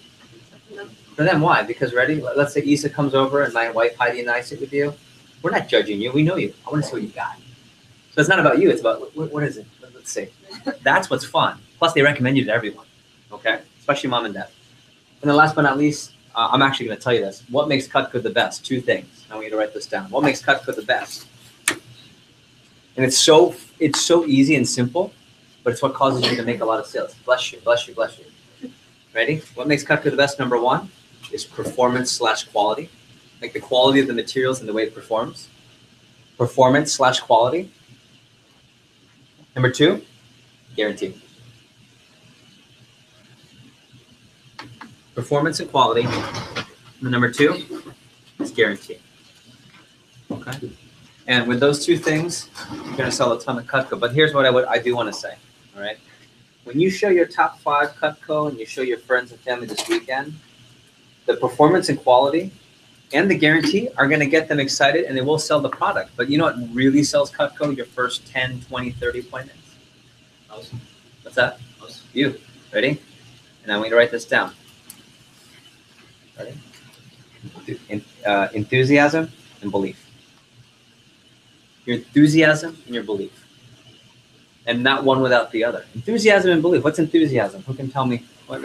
For them, why? Because ready? Let's say Isa comes over and my wife Heidi and I sit with you. We're not judging you. We know you. I want to see what you got. So it's not about you. It's about what is it? Let's see. That's what's fun. Plus, they recommend you to everyone. Okay? Especially mom and dad. And then last but not least, I'm actually going to tell you this. What makes Cutco the best? 2 things. I want you to write this down. What makes Cutco the best? And it's so easy and simple, but it's what causes you to make a lot of sales. Bless you, bless you, bless you. Ready? What makes Cutco the best? Number 1 is performance/quality. Like the quality of the materials and the way it performs. Performance/quality. Number 2, guarantee. Performance and quality. And number 2 is guarantee. Okay. And with those 2 things, you're going to sell a ton of Cutco. But here's what I do want to say. All right. When you show your top 5 Cutco and you show your friends and family this weekend, the performance and quality and the guarantee are going to get them excited and they will sell the product. But you know what really sells Cutco? Your first 10, 20, 30 appointments. What's that? You. Ready? And I want you to write this down. Ready? Enthusiasm and belief. Your enthusiasm and your belief. And not one without the other. Enthusiasm and belief. What's enthusiasm? Who can tell me?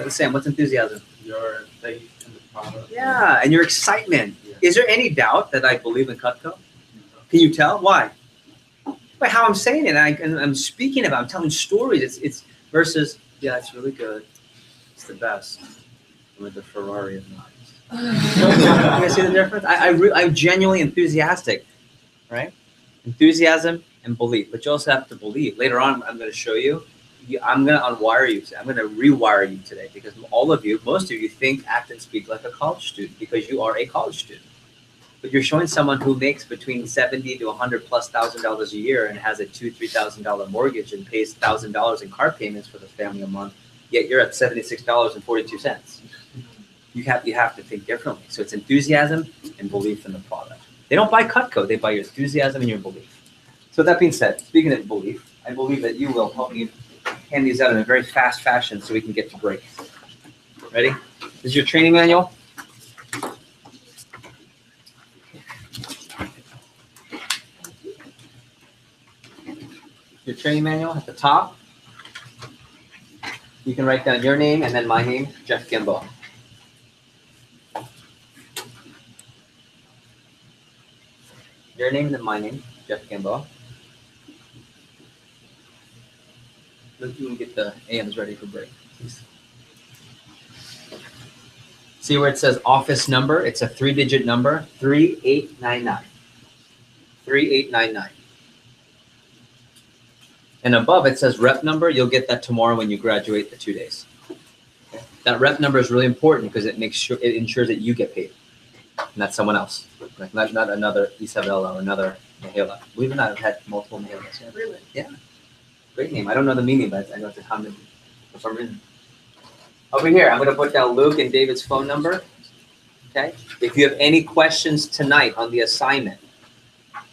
Sam, what's enthusiasm? Your faith in the product. Yeah, and your excitement. Yeah. Is there any doubt that I believe in Cutco? Can you tell? Why? By how I'm saying it. I'm speaking about it. I'm telling stories. It's versus, yeah, it's really good. It's the best. With the Ferrari of knives. You guys see the difference? I'm genuinely enthusiastic, right? Enthusiasm and belief. But you also have to believe. Later on, I'm going to show you. I'm going to unwire you. I'm going to rewire you today because all of you, most of you think, act, and speak like a college student because you are a college student. But you're showing someone who makes between $70,000 to $100,000+ a year and has a $2,000-$3,000 mortgage and pays $1,000 in car payments for the family a month. Yet you're at $76.42. You have to think differently. So it's enthusiasm and belief in the product. They don't buy Cutco. They buy your enthusiasm and your belief. So that being said, speaking of belief, I believe that you will help me hand these out in a very fast fashion so we can get to break. Ready? This is your training manual. Your training manual at the top. You can write down your name and then my name, Jeff Gamboa. Your name and then my name, Jeff Gamboa. Let's get the AMs ready for break, please. See where it says office number? It's a 3-digit number, 3899. 3899. And above it says rep number. You'll get that tomorrow when you graduate the 2 days. Okay. That rep number is really important because it ensures that you get paid, not someone else, like not another Isabella or another Mahela. Believe it or not, I've had multiple Mahelas. Yeah. Really? Yeah. Great name. I don't know the meaning, but I know it's a common for some reason. Over here, I'm going to put down Luke and David's phone number. Okay. If you have any questions tonight on the assignment,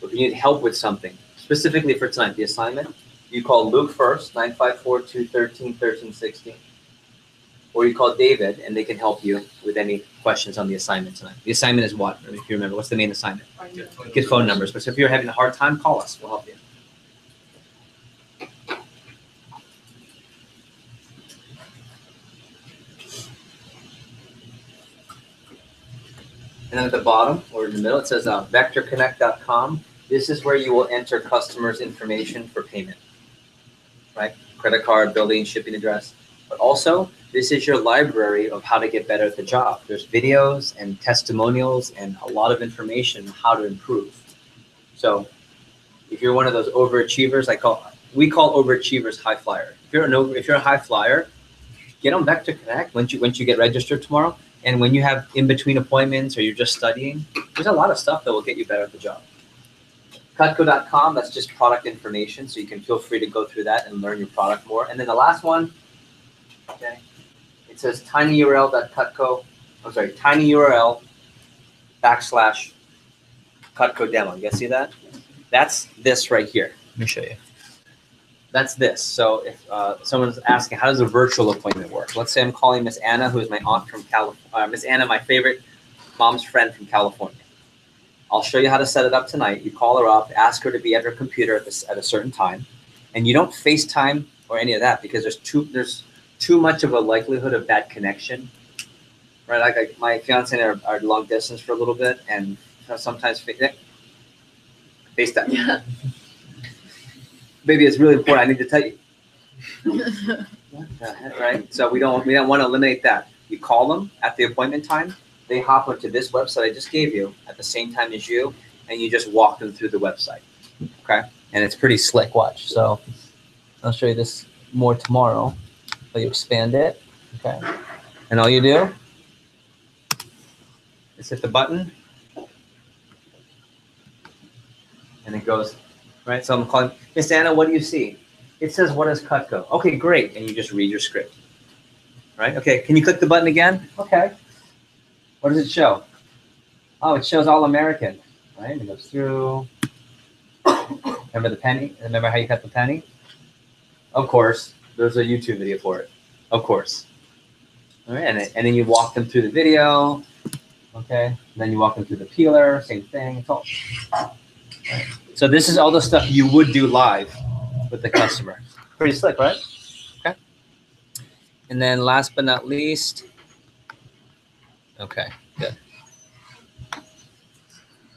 or if you need help with something, specifically for tonight, the assignment, you call Luke first, 954-213-1316. Or you call David, and they can help you with any questions on the assignment tonight. The assignment is what? If you remember, what's the main assignment? Get phone numbers. But if you're having a hard time, call us. We'll help you. And then at the bottom or in the middle, it says vectorconnect.com. This is where you will enter customers' information for payment, right? Credit card, billing, shipping address. But also, this is your library of how to get better at the job. There's videos and testimonials and a lot of information on how to improve. So if you're one of those overachievers, we call overachievers high flyer. If you're a high flyer, get on Vector Connect once you get registered tomorrow. And when you have in-between appointments or you're just studying, there's a lot of stuff that will get you better at the job. Cutco.com, that's just product information, so you can feel free to go through that and learn your product more. And then the last one, okay, it says tinyurl.cutco, I'm sorry, tinyurl/Cutco demo. You guys see that? That's this right here. Let me show you. That's this. So if someone's asking, how does a virtual appointment work? Let's say I'm calling Miss Anna, who is my aunt from California. Miss Anna, my favorite mom's friend from California. I'll show you how to set it up tonight. You call her up, ask her to be at her computer at a certain time, and you don't FaceTime or any of that because there's too much of a likelihood of bad connection, right? Like my fiance and I are long distance for a little bit, and sometimes FaceTime. Yeah. Baby, it's really important. I need to tell you. Right? So we don't want to eliminate that. You call them at the appointment time. They hop onto this website I just gave you at the same time as you, and you just walk them through the website. Okay? And it's pretty slick. Watch. So I'll show you this more tomorrow. But you expand it. Okay? And all you do is hit the button, and it goes. Right, so I'm calling, Miss Anna, what do you see? It says, what is Cutco? Okay, great. And you just read your script. Right? Okay, can you click the button again? Okay. What does it show? Oh, it shows All American. Right? It goes through. Remember the penny? Remember how you cut the penny? Of course. There's a YouTube video for it. Of course. All right, and then you walk them through the video. Okay. And then you walk them through the peeler. Same thing. It's all. Right. So this is all the stuff you would do live with the customer. Pretty slick, right? Okay. And then last but not least, okay, good.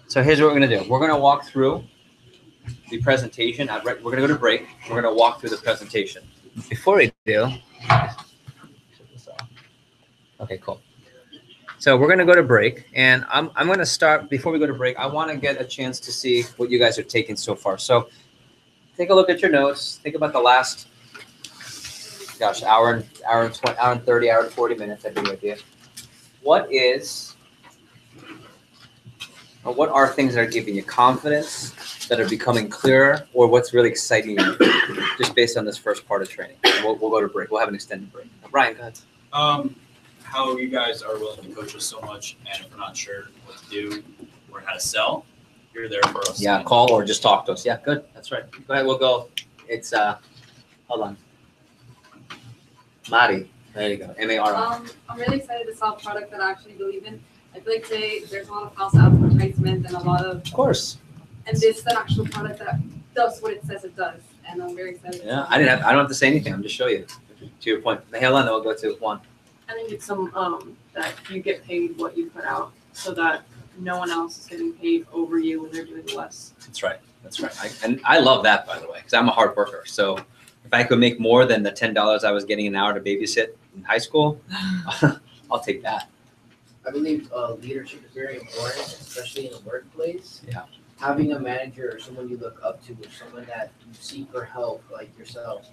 So here's what we're gonna do. We're gonna walk through the presentation. We're gonna go to break. We're gonna walk through the presentation. Before we do, okay, cool. So we're going to go to break, and I'm going to start, before we go to break, I want to get a chance to see what you guys are taking so far. So take a look at your notes. Think about the last, gosh, hour and 30, hour and 40 minutes, I have no idea. What are things that are giving you confidence, that are becoming clearer, or what's really exciting you, just based on this first part of training? We'll go to break. We'll have an extended break. Brian, go ahead. How you guys are willing to coach us so much, and if we're not sure what to do or how to sell, you're there for us. Yeah, call or just talk to us. Yeah, good. That's right. Go ahead. We'll go. It's hold on. Mari. There you go. M-A-R-I. I'm really excited to sell a product that I actually believe in. I feel like today there's a lot of false advertisement and a lot of. Of course. And this is an actual product that does what it says it does, and I'm very excited. Yeah, I don't have to say anything. I'm just show you. To your point. Mahela, and then we'll go to Juan. I think it's that you get paid what you put out, so that no one else is getting paid over you when they're doing less. That's right. That's right. I love that, by the way, because I'm a hard worker. So if I could make more than the $10 I was getting an hour to babysit in high school, I'll take that. I believe leadership is very important, especially in the workplace. Yeah. Having a manager or someone you look up to, or someone that you seek for help, like yourself,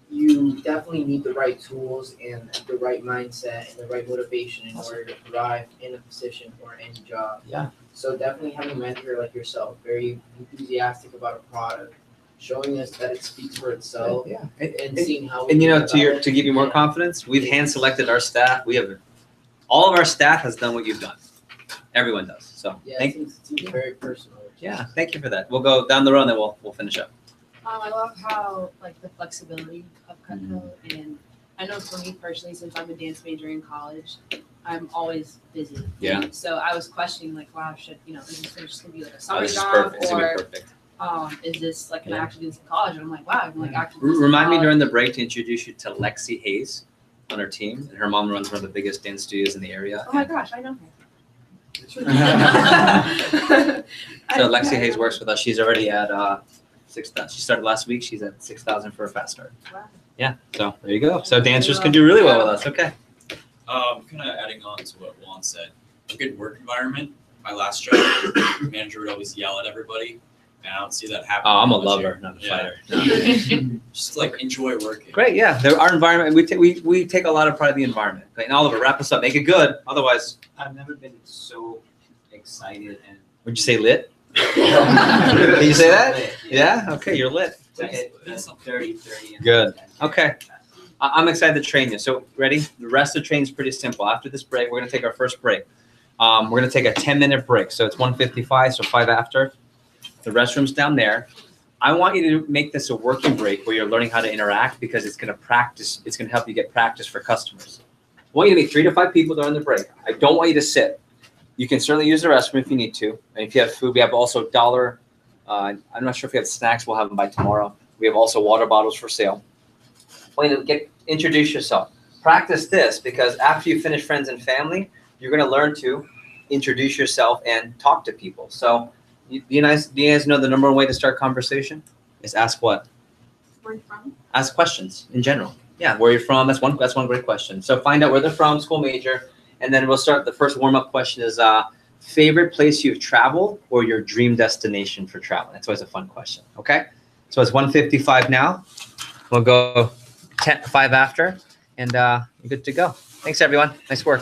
you definitely need the right tools and the right mindset and the right motivation in order to thrive in a position or any job. Yeah. So definitely having a mentor like yourself, very enthusiastic about a product, showing us that it speaks for itself, Yeah. and seeing how. And we you know, go to about it. give you more confidence, we've hand selected our staff. We have all of our staff has done what you've done. Everyone does. So Yeah, thank it seems very personal. yeah, thank you for that. We'll go down the road and then we'll finish up. I love how like the flexibility of Cutco, and I know for me personally, since I'm a dance major in college, I'm always busy. Yeah. So I was questioning like, wow, is this just gonna be like a summer This is job, perfect. It's gonna be or perfect. is this like can I Yeah. actually do this in college? And I'm like, wow, I'm like actually. do this in Remind me college. during the break to introduce you to Lexi Hayes on our team. And her mom runs one of the biggest dance studios in the area. Oh my gosh, I know her. So Lexi Hayes works with us. She's already at 6,000. She started last week. She's at 6,000 for a fast start. Wow. Yeah. So there you go. So dancers can do really well with us. Okay. Kind of adding on to what Juan said, a good work environment. My last job, the manager would always yell at everybody, and I don't see that happening. Oh, I'm a much lover, here. not a Yeah. fighter. No. Just like enjoy working. Great. Yeah. Our environment. We take a lot of pride in the environment. Okay, and Oliver, wrap us up. Make it good. Otherwise, I've never been so excited and. would you say lit? Can you say that? Yeah. Okay. You're lit. To hit 30. And Good. Okay. I'm excited to train you. So ready? The rest of the training is pretty simple. After this break, we're gonna take our first break. We're gonna take a 10-minute break. So it's 1:55. So 5 after. The restroom's down there. I want you to make this a working break where you're learning how to interact, because it's gonna practice. It's gonna help you get practice for customers. I want you to meet 3 to 5 people during the break. I don't want you to sit. You can certainly use the restroom if you need to. And if you have food, we have also dollar. I'm not sure if we have snacks. We'll have them by tomorrow. We have also water bottles for sale. I want you to introduce yourself. Practice this, because after you finish friends and family, you're going to learn to introduce yourself and talk to people. So do you guys know the number one way to start conversation is ask what? Where are you from? Ask questions in general. Yeah, where you're from. That's one great question. So find out where they're from, school major, and then we'll start. The first warm-up question is favorite place you've traveled or your dream destination for travel. That's always a fun question. Okay, so it's 1:55 now. We'll go 5 after, and you're good to go. Thanks, everyone. Nice work.